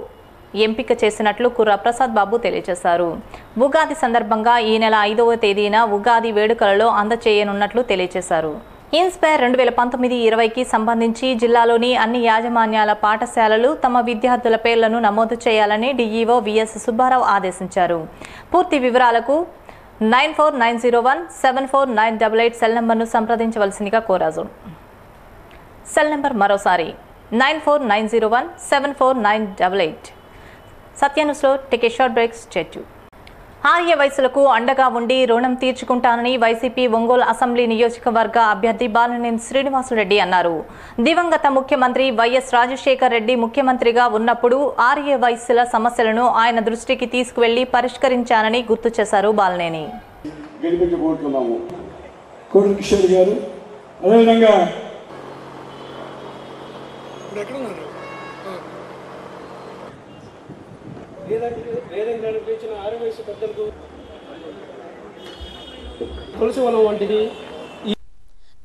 ఎంపిక చేసినట్లు కుర్రా ప్రసాద్ బాబు తెలియజేశారు. ఉగాది సందర్భంగా ఈ నెల 5వ తేదీన ఉగాది వేడుకలలో అందచేయనున్నట్లు తెలియజేశారు. ఇన్స్పైర్ 2019-20కి సంబంధించి జిల్లాలోని అన్ని యాజమాన్యాల పాఠశాలలు తమ విద్యార్థుల పేర్లను నమోదు చేయాలని డీఈఓ విఎస్ సుబ్బారావు ఆదేశించారు. పూర్తి వివరాలకు 9490174988 సెల్ నంబర్ను సంప్రదించవలసిందిగా కోరారు. సెల్ నంబర్ మరోసారి 9490174988. సత్యానుస్లో take a short break. State ఆర్య వయసులకు అండగా ఉండి రుణం తీర్చుకుంటానని వైసీపీ ఒంగోలు అసెంబ్లీ నియోజకవర్గ అభ్యర్థి బాలినేని శ్రీనివాసరెడ్డి అన్నారు. దివంగత ముఖ్యమంత్రి వైఎస్ రాజశేఖర్ రెడ్డి ముఖ్యమంత్రిగా ఉన్నప్పుడు ఆర్య వయసుల సమస్యలను ఆయన దృష్టికి తీసుకువెళ్లి పరిష్కరించానని గుర్తు చేశారు బాలినేని.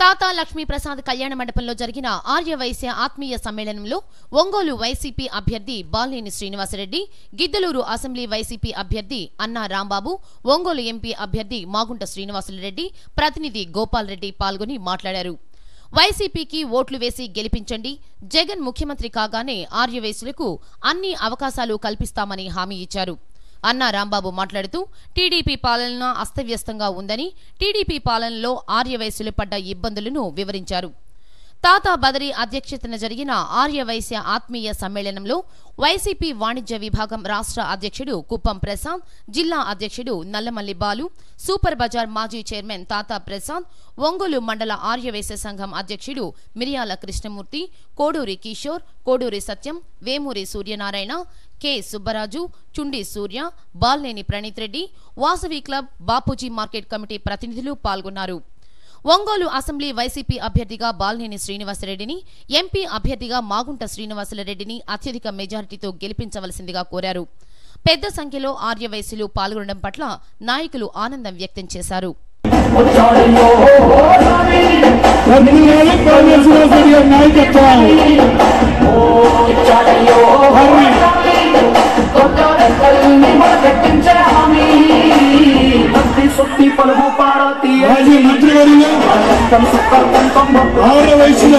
తాతా లక్ష్మీప్రసాద్ కళ్యాణ మండపంలో జరిగిన ఆర్యవైశ్య ఆత్మీయ సమ్మేళనంలో ఒంగోలు వైసీపీ అభ్యర్థి బాలినేని శ్రీనివాసరెడ్డి, గిద్దలూరు అసెంబ్లీ వైసీపీ అభ్యర్థి అన్నా రాంబాబు, ఒంగోలు ఎంపీ అభ్యర్థి మాగుంట శ్రీనివాసులరెడ్డి, ప్రతినిధి గోపాల్ రెడ్డి పాల్గొని మాట్లాడారు. వైసీపీకి ఓట్లు వేసి గెలిపించండి, జగన్ ముఖ్యమంత్రి కాగానే ఆర్యవైశ్యులకు అన్ని అవకాశాలు కల్పిస్తామని హామీ ఇచ్చారు. అన్నా రాంబాబు మాట్లాడుతూ టీడీపీ పాలన అస్తవ్యస్తంగా ఉందని, టీడీపీ పాలనలో ఆర్యవైశ్యులు పడ్డ ఇబ్బందులను వివరించారు. తాతా బదరి అధ్యక్షతన జరిగిన ఆర్యవైశ్య ఆత్మీయ సమ్మేళనంలో వైసీపీ వాణిజ్య విభాగం రాష్ట్ర అధ్యక్షుడు కుప్పం ప్రసాద్, జిల్లా అధ్యక్షుడు నల్లమల్లి బాలు, సూపర్ బజార్ మాజీ చైర్మన్ తాతా ప్రసాద్, ఒంగోలు మండల ఆర్యవైశ్య సంఘం అధ్యక్షుడు Miriyala Krishnamurthy, Koduri Kishore, Koduri Satyam, Vemuri Suryanarayana, K Subbaraju, Chundi Surya, Balneni Praneeth Reddy, Vasavi club, Bapuji market committee ప్రతినిధులు పాల్గొన్నారు. ఒంగోలు అసెంబ్లీ వైసీపీ అభ్యర్థిగా బాలినేని శ్రీనివాసరెడ్డిని, ఎంపీ అభ్యర్థిగా మాగుంట శ్రీనివాసులరెడ్డిని అత్యధిక మెజారిటీతో గెలిపించవలసిందిగా కోరారు. పెద్ద సంఖ్యలో ఆర్యవైశ్యులు పాల్గొనడం పట్ల నాయకులు ఆనందం వ్యక్తం చేశారు. మాజీ మంత్రివర్యులు ఆర్యవైశ్యుల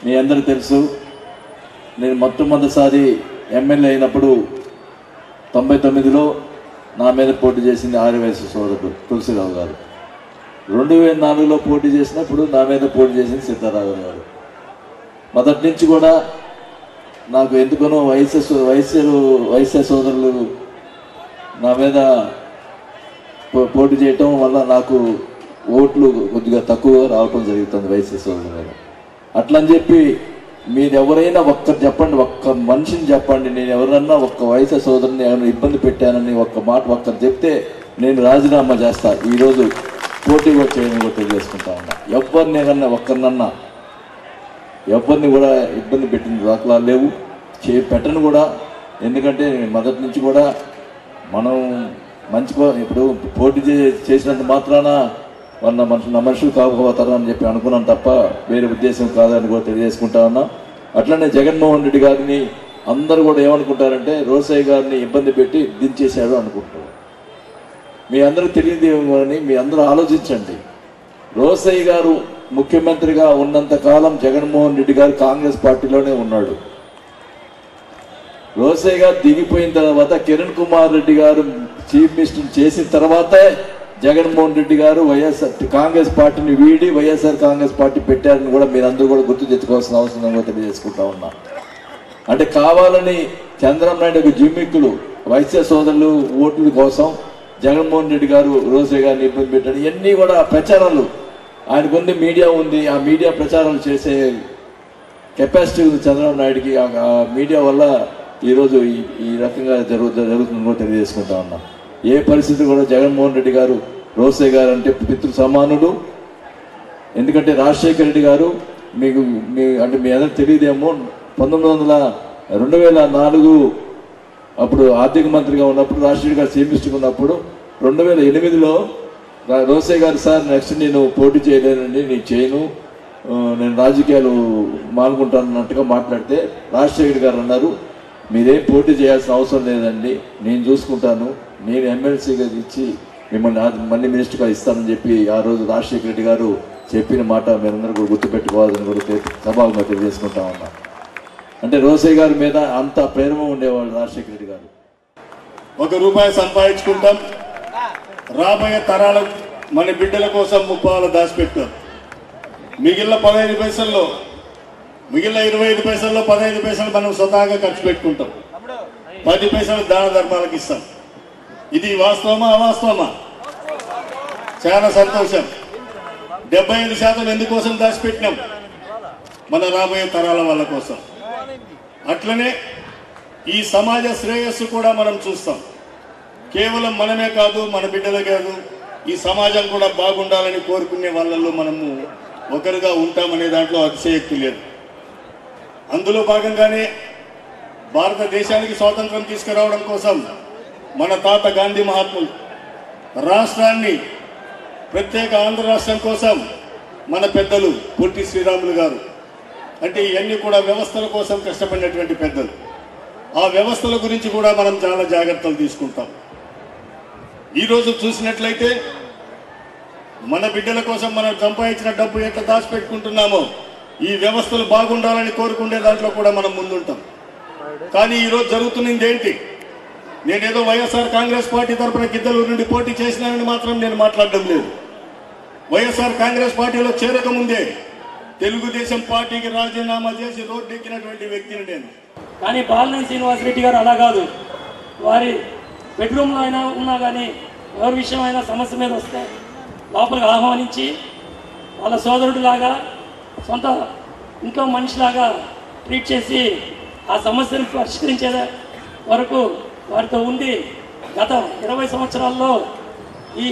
మీ అందరికీ తెలుసు, నేను మొట్టమొదటిసారి ఎమ్మెల్యే అయినప్పుడు 99లో నా మీద పోటీ చేసింది ఆర్యవైశ్య సోదరుడు తులసిరావు గారు. 2004లో పోటీ చేసినప్పుడు నా మీద పోటీ చేసింది సిద్ధారావు గారు. మొదటి నుంచి కూడా నాకు ఎందుకనో వైశ్య సోదరులు నా మీద పోటీ చేయటం వల్ల నాకు ఓట్లు కొద్దిగా తక్కువ రావటం జరుగుతుంది వైశ్య సోదరుల మీద. అట్లని చెప్పి మీరు ఎవరైనా ఒక్కరు చెప్పండి, ఒక్క మనిషిని చెప్పండి, నేను ఎవరన్నా ఒక్క వైశ్య సోదరుని ఎవరైనా ఇబ్బంది పెట్టానని ఒక్క మాట ఒక్కరు చెప్తే నేను రాజీనామా చేస్తా. ఈరోజు పోటీ కూడా చేయని కూడా తెలియజేసుకుంటా ఉన్నా. ఎవరిని ఏదన్నా ఒక్కరినన్నా ఎవరిని కూడా ఇబ్బంది పెట్టిన దాఖలాలు లేవు, పెట్టను కూడా. ఎందుకంటే మొదటి నుంచి కూడా మనం మంచి ఇప్పుడు పోటీ చేసినంత మాత్రాన వాళ్ళ మనుషులు కాకపోతారు అని చెప్పి అనుకున్నాను తప్ప వేరే ఉద్దేశం కాదని కూడా తెలియజేసుకుంటా ఉన్నా. అట్లనే జగన్మోహన్ రెడ్డి గారిని అందరూ కూడా ఏమనుకుంటారంటే రోసయ్య గారిని ఇబ్బంది పెట్టి దించేశాడు అనుకుంటారు. మీ అందరూ తెలియదు అని మీ అందరూ ఆలోచించండి. రోసయ్య గారు ముఖ్యమంత్రిగా ఉన్నంత కాలం జగన్మోహన్ రెడ్డి గారు కాంగ్రెస్ పార్టీలోనే ఉన్నాడు. రోసయ్య గారు దిగిపోయిన తర్వాత కిరణ్ కుమార్ రెడ్డి గారు చీఫ్ మినిస్టర్ చేసిన తర్వాతే జగన్మోహన్ రెడ్డి గారు కాంగ్రెస్ పార్టీని వీడి వైఎస్ఆర్ కాంగ్రెస్ పార్టీ పెట్టారని కూడా మీరందరూ కూడా గుర్తు తెచ్చుకోవాల్సిన అవసరం కూడా తెలియజేసుకుంటా ఉన్నా. అంటే కావాలని చంద్రబాబు నాయుడు జిమ్మిక్కులు వైశ్య సోదరులు ఓట్ల కోసం జగన్మోహన్ రెడ్డి గారు రోసయ్య గారిని ఇబ్బంది పెట్టాడు. ఇవన్నీ కూడా ప్రచారాలు ఆయనకు ఉంది, మీడియా ఉంది. ఆ మీడియా ప్రచారాలు చేసే కెపాసిటీ ఉంది చంద్రబాబు నాయుడికి. ఆ మీడియా వల్ల ఈరోజు ఈ రకంగా జరుగుతుందని కూడా తెలియజేసుకుంటా ఉన్నాం. ఏ పరిస్థితి కూడా జగన్మోహన్ రెడ్డి గారు రోసయ్య గారు అంటే పితృ సమానుడు. ఎందుకంటే రాజశేఖర రెడ్డి గారు అంటే మీ అందరికి తెలియదేమో, 2004 అప్పుడు ఆర్థిక మంత్రిగా ఉన్నప్పుడు రాజశేఖర గారు చీఫ్ మినిస్టర్ ఉన్నప్పుడు 2008లో రోసయ్య గారు సార్ నెక్స్ట్ నేను పోటీ చేయలేనండి, నేను చేయను, నేను రాజకీయాలు మానుకుంటానన్నట్టుగా మాట్లాడితే రాజశేఖర్ గారు అన్నారు మీరేం పోటీ చేయాల్సిన అవసరం లేదండి, నేను చూసుకుంటాను, నేను ఎమ్మెల్సీగా ఇచ్చి మిమ్మల్ని మళ్ళీ మినిస్టర్గా ఇస్తానని చెప్పి ఆ రోజు రాజశేఖర రెడ్డి గారు చెప్పిన మాట మీరందరూ కూడా గుర్తుపెట్టుకోవాలని కూడా సభాగా తెలియజేసుకుంటా ఉన్నా. అంటే రోసయ్య గారి మీద అంత ప్రేమ ఉండేవాళ్ళు రాజశేఖర రెడ్డి గారు. ₹1 సంపాదించుకుంటాం, రాబోయే తరాల మన బిడ్డల కోసం 30 దాచిపెట్టాం. మిగిలిన 15 పైసల్లో మిగిలిన 25 పైసల్లో 15 పైసలు మనం స్వతహాగా ఖర్చు పెట్టుకుంటాం, 10 పైసలు దాన ధర్మాలకు ఇస్తాం. ఇది వాస్తవమా అవాస్తవమా? చాలా సంతోషం. 75% ఎందుకోసం దాచిపెట్టినాం? మన రాబోయే తరాల వాళ్ళ కోసం. అట్లనే ఈ సమాజ శ్రేయస్సు కూడా మనం చూస్తాం. కేవలం మనమే కాదు, మన బిడ్డలే కాదు, ఈ సమాజం కూడా బాగుండాలని కోరుకునే వాళ్ళల్లో మనము ఒకరుగా ఉంటామనే దాంట్లో అతిశయోక్తి లేదు. అందులో భాగంగానే భారతదేశానికి స్వాతంత్రం తీసుకురావడం కోసం మన తాత గాంధీ మహాత్ములు, రాష్ట్రాన్ని ప్రత్యేక ఆంధ్ర రాష్ట్రం కోసం మన పెద్దలు పొట్టి శ్రీరాములు గారు, అంటే ఇవన్నీ కూడా వ్యవస్థల కోసం కష్టపడినటువంటి పెద్దలు. ఆ వ్యవస్థల గురించి కూడా మనం చాలా జాగ్రత్తలు తీసుకుంటాం. ఈరోజు చూసినట్లయితే మన బిడ్డల కోసం మనం సంపాదించిన డబ్బు ఎట్లా దాచిపెట్టుకుంటున్నామో ఈ వ్యవస్థలు బాగుండాలని కోరుకునే దాంట్లో కూడా మనం ముందుంటాం. కానీ ఈరోజు జరుగుతున్నది ఏంటి? నేనేదో వైఎస్ఆర్ కాంగ్రెస్ పార్టీ తరఫున గిద్దలూరు నుండి పోటీ చేసినానని మాత్రం నేను మాట్లాడడం లేదు. వైఎస్ఆర్ కాంగ్రెస్ పార్టీలో చేరకముందే తెలుగుదేశం పార్టీకి రాజీనామా చేసి రోడ్డెక్కినటువంటి వ్యక్తిని నేను. కానీ బాలినేని శ్రీనివాసరెడ్డి గారు అలా కాదు. వారి బెడ్రూమ్లో అయినా ఉన్నా కానీ ఎవరి విషయం అయినా సమస్య మీద వస్తే లోపలికి ఆహ్వానించి వాళ్ళ సోదరుడిలాగా సొంత ఇంట్లో మనిషిలాగా ట్రీట్ చేసి ఆ సమస్యను పరిష్కరించే వరకు వారితో ఉండి గత 20 సంవత్సరాల్లో ఈ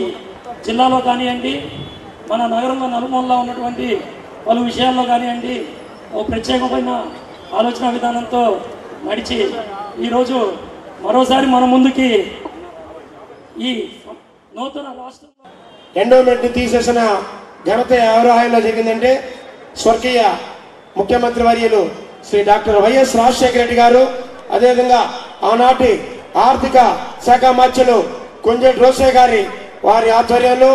జిల్లాలో కానివ్వండి, మన నగరంలో నలుమూలలో ఉన్నటువంటి పలు విషయాల్లో కానివ్వండి ఒక ప్రత్యేకమైన ఆలోచన విధానంతో నడిచి ఈరోజు మరోసారి మన ముందుకి ఈ నూతన రాష్ట్రంలో ఎండోమెంట్ తీసేసిన ఘనత ఎవరి హాయిలో జరిగిందంటే స్వర్గీయ ముఖ్యమంత్రి వర్యులు శ్రీ డాక్టర్ వైఎస్ రాజశేఖర రెడ్డి గారు, అదేవిధంగా ఆనాటి ఆర్థిక శాఖ మంత్రులు కొంజేటి రోసయ్య గారి వారి ఆధ్వర్యంలో,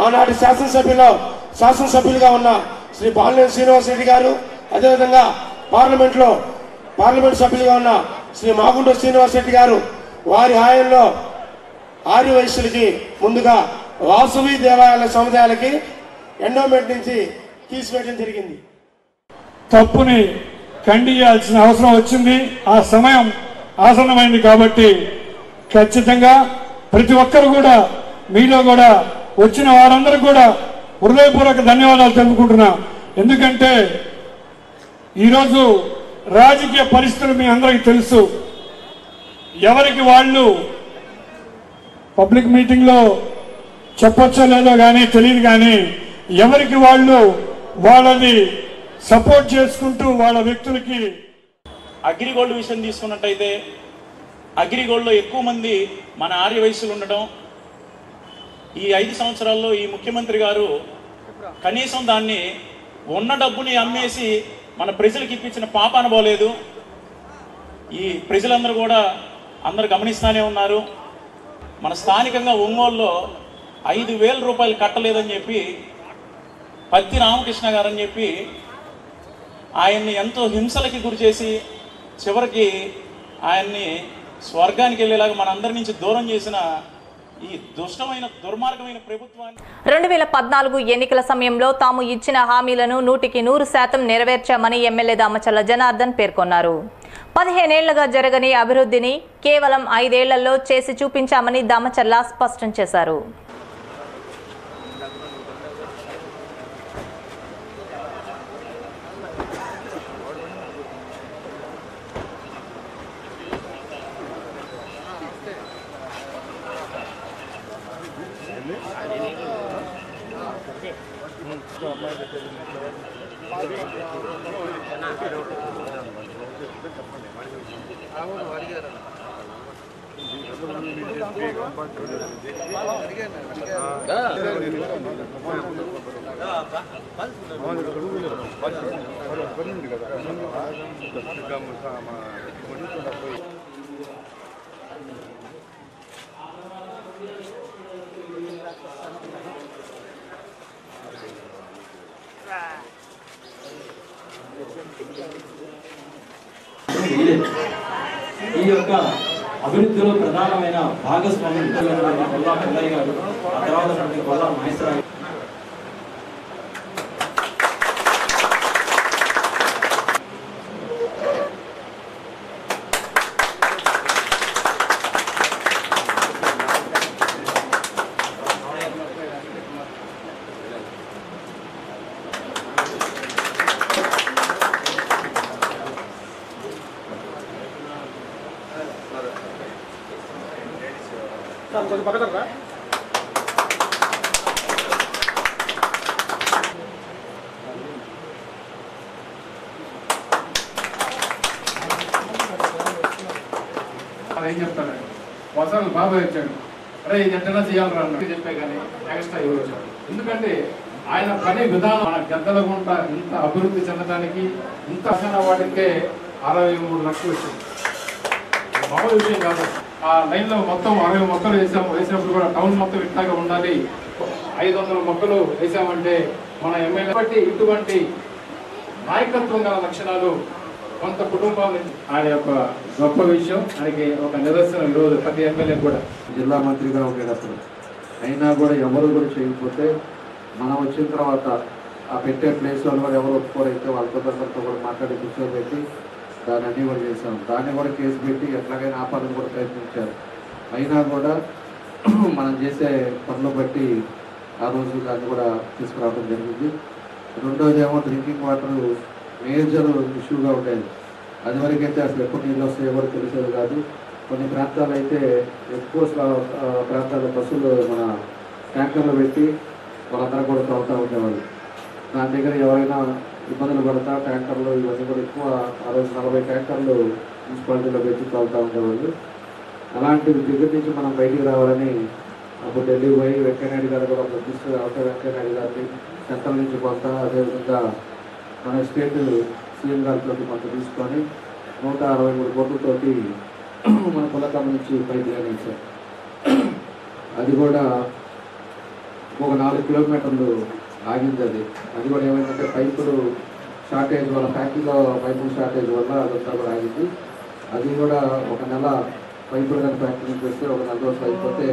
ఆనాటి శాసనసభ్యులు శాసనసభ్యులుగా ఉన్న శ్రీ బాలినేని శ్రీనివాసరెడ్డి గారు, అదేవిధంగా పార్లమెంట్ సభ్యులుగా ఉన్న శ్రీ మాగుంట శ్రీనివాసరెడ్డి గారు, వారి హాయంలో ఆర్యవైశ్యులకి ముందుగా వాసవి దేవాలయ సముదాయాలకి ఎండోమెంట్ నుంచి తీసివేయడం జరిగింది. తప్పుని ఖండించాల్సిన అవసరం వచ్చింది. ఆ సమయం ఆసన్నమైంది కాబట్టి ఖచ్చితంగా ప్రతి ఒక్కరు కూడా, మీలో కూడా వచ్చిన వారందరూ కూడా హృదయపూర్వక ధన్యవాదాలు తెలుపుకుంటున్నా. ఎందుకంటే ఈరోజు రాజకీయ పరిస్థితులు మీ అందరికీ తెలుసు. ఎవరికి వాళ్ళు పబ్లిక్ మీటింగ్లో చెప్పొచ్చో లేదో కానీ తెలియదు, కానీ ఎవరికి వాళ్ళు వాళ్ళని సపోర్ట్ చేసుకుంటూ వాళ్ళ వ్యక్తులకి. అగ్రిగోల్డ్ విషయం తీసుకున్నట్టయితే అగ్రిగోల్డ్లో ఎక్కువ మంది మన ఆర్యవైశ్యులు ఉండడం, ఈ 5 సంవత్సరాల్లో ఈ ముఖ్యమంత్రి గారు కనీసం దాన్ని ఉన్న డబ్బుని అమ్మేసి మన ప్రజలకు ఇప్పించిన పాపాన పోలేదు. ఈ ప్రజలందరూ కూడా అందరూ గమనిస్తూనే ఉన్నారు. మన స్థానికంగా ఒంగోలులో 5,000 రూపాయలు కట్టలేదని చెప్పి పత్తి రామకృష్ణ గారని చెప్పి ఆయన్ని ఎంతో హింసలకి గురి చేసి చివరికి ఆయన్ని స్వర్గానికి వెళ్ళేలాగా మనందరి నుంచి దూరం చేసిన ఈ దుష్టమైన దుర్మార్గమైన ప్రభుత్వాన్ని 2014 ఎన్నికల సమయంలో తాము ఇచ్చిన హామీలను 100% నెరవేర్చామని ఎమ్మెల్యే దామచల్ల జనార్దన్ పేర్కొన్నారు. 15 ఏళ్లుగా జరగని అభివృద్ధిని కేవలం 5 ఏళ్లలో చేసి చూపించామని దామచల్ల స్పష్టం చేశారు. ఈ యొక్క అభివృద్ధిలో ప్రధానమైన భాగస్వామ్యం కొల్లా పిల్లయ్య గారు, ఆ తర్వాత కొల్లా మహేశ్వరరావు. ఏం చెప్తానండి, వసలు బాబాయ్ వచ్చాడు, అరే ఇది ఎంతైనా చేయాలరా చెప్పే కానీ ఎక్స్ట్రా ఇవ్వచ్చు. ఎందుకంటే ఆయన పని విధానం మన గద్దలగుంట ఇంత అభివృద్ధి చెందడానికి ఇంత వాటికే 63 లక్షలు వచ్చింది. మామూలు విషయం కాదు. ఆ లైన్లో మొత్తం 60 మొక్కలు వేసినప్పుడు కూడా టౌన్ మొత్తం ఇట్లాగా ఉండాలి. 500 మొక్కలు వేసామంటే మన ఎమ్మెల్యే బట్టి ఇటువంటి నాయకత్వం గల లక్షణాలు కొంత కుటుంబం నుంచి ఆయన యొక్క గొప్ప విషయం. ఆయనకి ఒక నిదర్శనం ఈరోజు ప్రతి ఎమ్మెల్యే కూడా. జిల్లా మంత్రిగా ఉండేటప్పుడు అయినా కూడా ఎవరు కూడా చేయకపోతే మనం వచ్చిన తర్వాత ఆ పెట్టే ప్లేస్లో కూడా ఎవరు ఒప్పుకోరైతే వాళ్ళతో కూడా మాట్లాడి కూర్చోబెట్టి దాన్ని అన్నీ కూడా చేశాం. దాన్ని కూడా కేసు పెట్టి ఎట్లాగైనా ఆపాలని కూడా ప్రయత్నించారు. అయినా కూడా మనం చేసే పనులు బట్టి ఆ రోజు దాన్ని కూడా తీసుకురావడం జరిగింది. రెండోది ఏమో డ్రింకింగ్ వాటర్ మేజర్ ఇష్యూగా ఉండేది. అది వరకైతే అసలు ఎప్పుడు నీళ్ళు వస్తాయో కూడా తెలిసేది కాదు. కొన్ని ప్రాంతాలు అయితే ఎక్కువ ప్రాంతాల బస్సులు మన ట్యాంకర్లు పెట్టి వాళ్ళందరూ కూడా తాగుతూ ఉండేవాళ్ళు. దాని దగ్గర ఎవరైనా ఇబ్బందులు పడతా ట్యాంకర్లు ఇవన్నీ కూడా ఎక్కువ ఆ రోజు 40 ట్యాంకర్లు మున్సిపాలిటీలో పెట్టి తాగుతూ ఉండేవాళ్ళు. అలాంటి దగ్గర నుంచి మనం బయటికి రావాలని అప్పుడు ఢిల్లీ పోయి వెంకయ్యనాయుడు గారు కూడా ప్రతిష్ట వెంకయ్యనాయుడు గారిని సెంట్రల్ నుంచి కొంత, అదేవిధంగా మన స్టేట్ సీఎం గారితో కొంత తీసుకొని 163 కోట్లతోటి మన పులకమ్మ నుంచి పైకి నిర్ణయించారు. అది కూడా ఒక 4 కిలోమీటర్లు ఆగింది. అది కూడా ఏమైందంటే పైపులు షార్టేజ్ వల్ల, ఫ్యాక్టరీలో పైపుల షార్టేజ్ వల్ల అదంతా కూడా ఆగింది. అది కూడా ఒక నెల పైపులు కానీ ఫ్యాక్టరీ నుంచి వస్తే ఒక నెల రోజులు అయిపోతే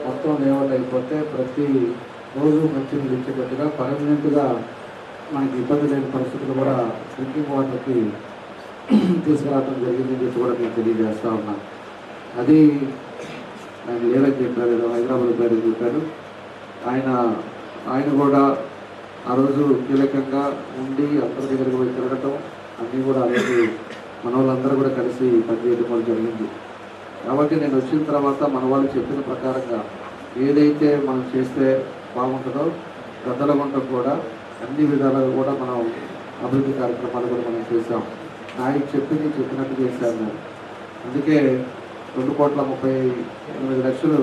మొత్తం లేఅవుట్ అయిపోతే ప్రతి రోజు మంచినీళ్ళు ఇచ్చేటట్టుగా పర్మనెంట్గా మనకి ఇబ్బంది లేని పరిస్థితులు కూడా డ్రింకింగ్ వాటర్కి తీసుకురావడం జరిగిందని చెప్పి కూడా మీకు తెలియజేస్తా ఉన్నాను. అది ఆయన లేదని చెప్పారు, హైదరాబాద్ పేరు చెప్పారు. ఆయన కూడా ఆ రోజు కీలకంగా ఉండి అందరి దగ్గరికి పోయి తిరగటం అన్నీ కూడా ఆ రోజు మన వాళ్ళందరూ కూడా కలిసి పనిచేయడం కూడా జరిగింది. కాబట్టి నేను వచ్చిన తర్వాత మన వాళ్ళు చెప్పిన ప్రకారంగా ఏదైతే మనం చేస్తే బాగుంటుందో గద్దలగుంటం కూడా అన్ని విధాలుగా కూడా మనం అభివృద్ధి కార్యక్రమాలు కూడా మనం చేసాం. నాయకు చెప్పినట్టు చేశాను. అందుకే 2,38,00,000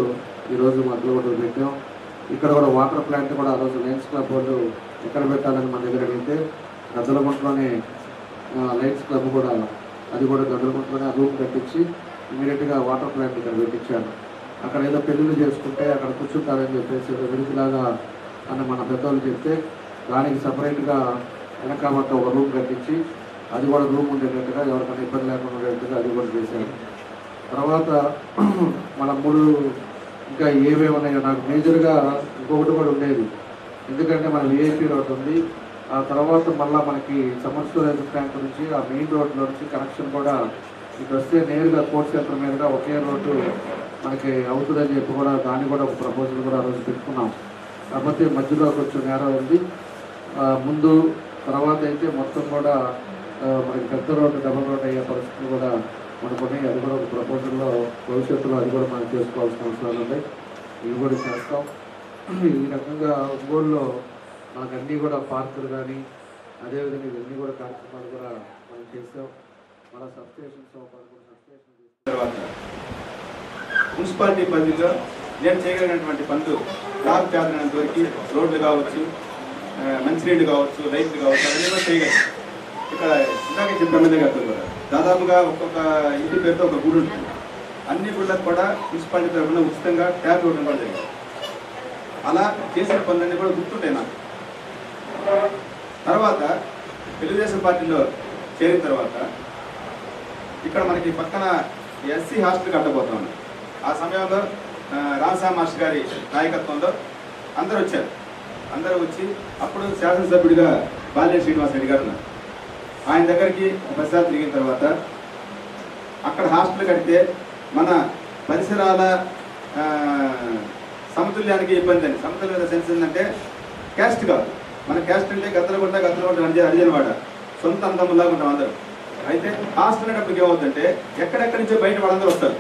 ఈరోజు గద్దలగుంటలో పెట్టాం. ఇక్కడ కూడా వాటర్ ప్లాంట్ కూడా ఆ రోజు లయన్స్ క్లబ్ వాళ్ళు ఎక్కడ పెట్టాలని మన దగ్గర అడిగితే గద్దలగుంటలోనే లయన్స్ క్లబ్ కూడా అది కూడా గద్దలగుంటలోనే రూమ్ కట్టించి ఇమీడియట్గా వాటర్ ప్లాంట్ ఇక్కడ పెట్టించాను. అక్కడ ఏదో పెళ్ళిళ్ళు చేసుకుంటే అక్కడ కూర్చుంటారని చెప్పేసి ఏదో విడిచిలాగా అని మన పెద్దవాళ్ళు చెప్తే దానికి సపరేట్గా వెనకాబట్ట ఒక రూమ్ కట్టించి అది కూడా రూమ్ ఉండేటట్టుగా ఎవరికైనా ఇబ్బంది లేకుండా ఉండేటట్టుగా అది కూడా చేశాను. తర్వాత మన 3 ఇంకా ఏవే ఉన్నాయో నాకు మేజర్గా ఇంకొకటి కూడా ఉండేది. ఎందుకంటే మన విఐపీ రోడ్ ఉంది. ఆ తర్వాత మళ్ళీ మనకి సమ్మర్ స్టోరేజ్ ట్యాంక్ నుంచి ఆ మెయిన్ రోడ్లో నుంచి కనెక్షన్ కూడా ఇటు వస్తే నేరుగా కోర్ట్ సెంటర్ మీదుగా ఒకే రోడ్డు మనకి అవుతుందని చెప్పి కూడా దాన్ని కూడా ఒక ప్రపోజల్ కూడా ఆ రోజు పెట్టుకున్నాం. కాకపోతే మధ్యలో కొంచెం నేరం ఉంది. ముందు తర్వాత అయితే మొత్తం కూడా మనకి పెద్ద రోడ్డు డబుల్ రోడ్ అయ్యే పరిస్థితులు కూడా మనకున్నాయి. అది కూడా ఒక ప్రపోజల్లో భవిష్యత్తులో అది కూడా మనం చేసుకోవాల్సిన అవసరాలు ఉన్నాయి. ఇవి కూడా చేస్తాం. ఈ రకంగా ఒంగోలులో మనకు అన్నీ కూడా పార్కులు కానీ అదేవిధంగా ఇవన్నీ కూడా కార్యక్రమాలు కూడా మనం చేసాం. మన సబ్స్టేషన్స్ తర్వాత మున్సిపాలిటీ పరిధిలో నేను చేయగలిగినటువంటి పనులు నాకు చేతనంత వరకు రోడ్లు కావచ్చు, మంచినీళ్ళు కావచ్చు, రైతులు కావచ్చు, అవన్నీ కూడా చేయగలను. ఇక్కడ ఇందాక చెప్పిన గారు కూడా దాదాపుగా ఒక్కొక్క ఇంటి పేరుతో ఒక గుడి ఉంటుంది. అన్ని గుళ్ళకు కూడా మున్సిపాలిటీ తరఫున ఉచితంగా ట్యాప్ ఇవ్వడం కూడా జరిగింది. అలా చేసిన పనులన్నీ కూడా గుర్తుంటాయి నాకు. తర్వాత తెలుగుదేశం పార్టీలో చేరిన తర్వాత ఇక్కడ మనకి పక్కన ఎస్సీ హాస్టల్ కట్టబోతా ఉన్నాం. ఆ సమయంలో రామస్వామి మాస్టర్ గారి నాయకత్వంలో అందరూ వచ్చారు. అందరూ వచ్చి అప్పుడు శాసనసభ్యుడిగా బాలినేని శ్రీనివాసరెడ్డి గారు ఉన్నారు. ఆయన దగ్గరికి ఒకసారి తిరిగిన తర్వాత అక్కడ హాస్టల్ కడితే మన పరిసరాల సమతుల్యానికి ఇబ్బంది అని. సమతుల్యత సెన్స్ ఏంటంటే క్యాస్ట్ కాదు, మన క్యాస్ట్ అంటే గద్దలగుంట అడిజనవాడ సొంత అందములాగా ఉంటాం అందరూ. అయితే హాస్టల్ అనేటప్పటికి ఏమవుతుందంటే ఎక్కడెక్కడి నుంచో బయట వాళ్ళందరూ వస్తారు.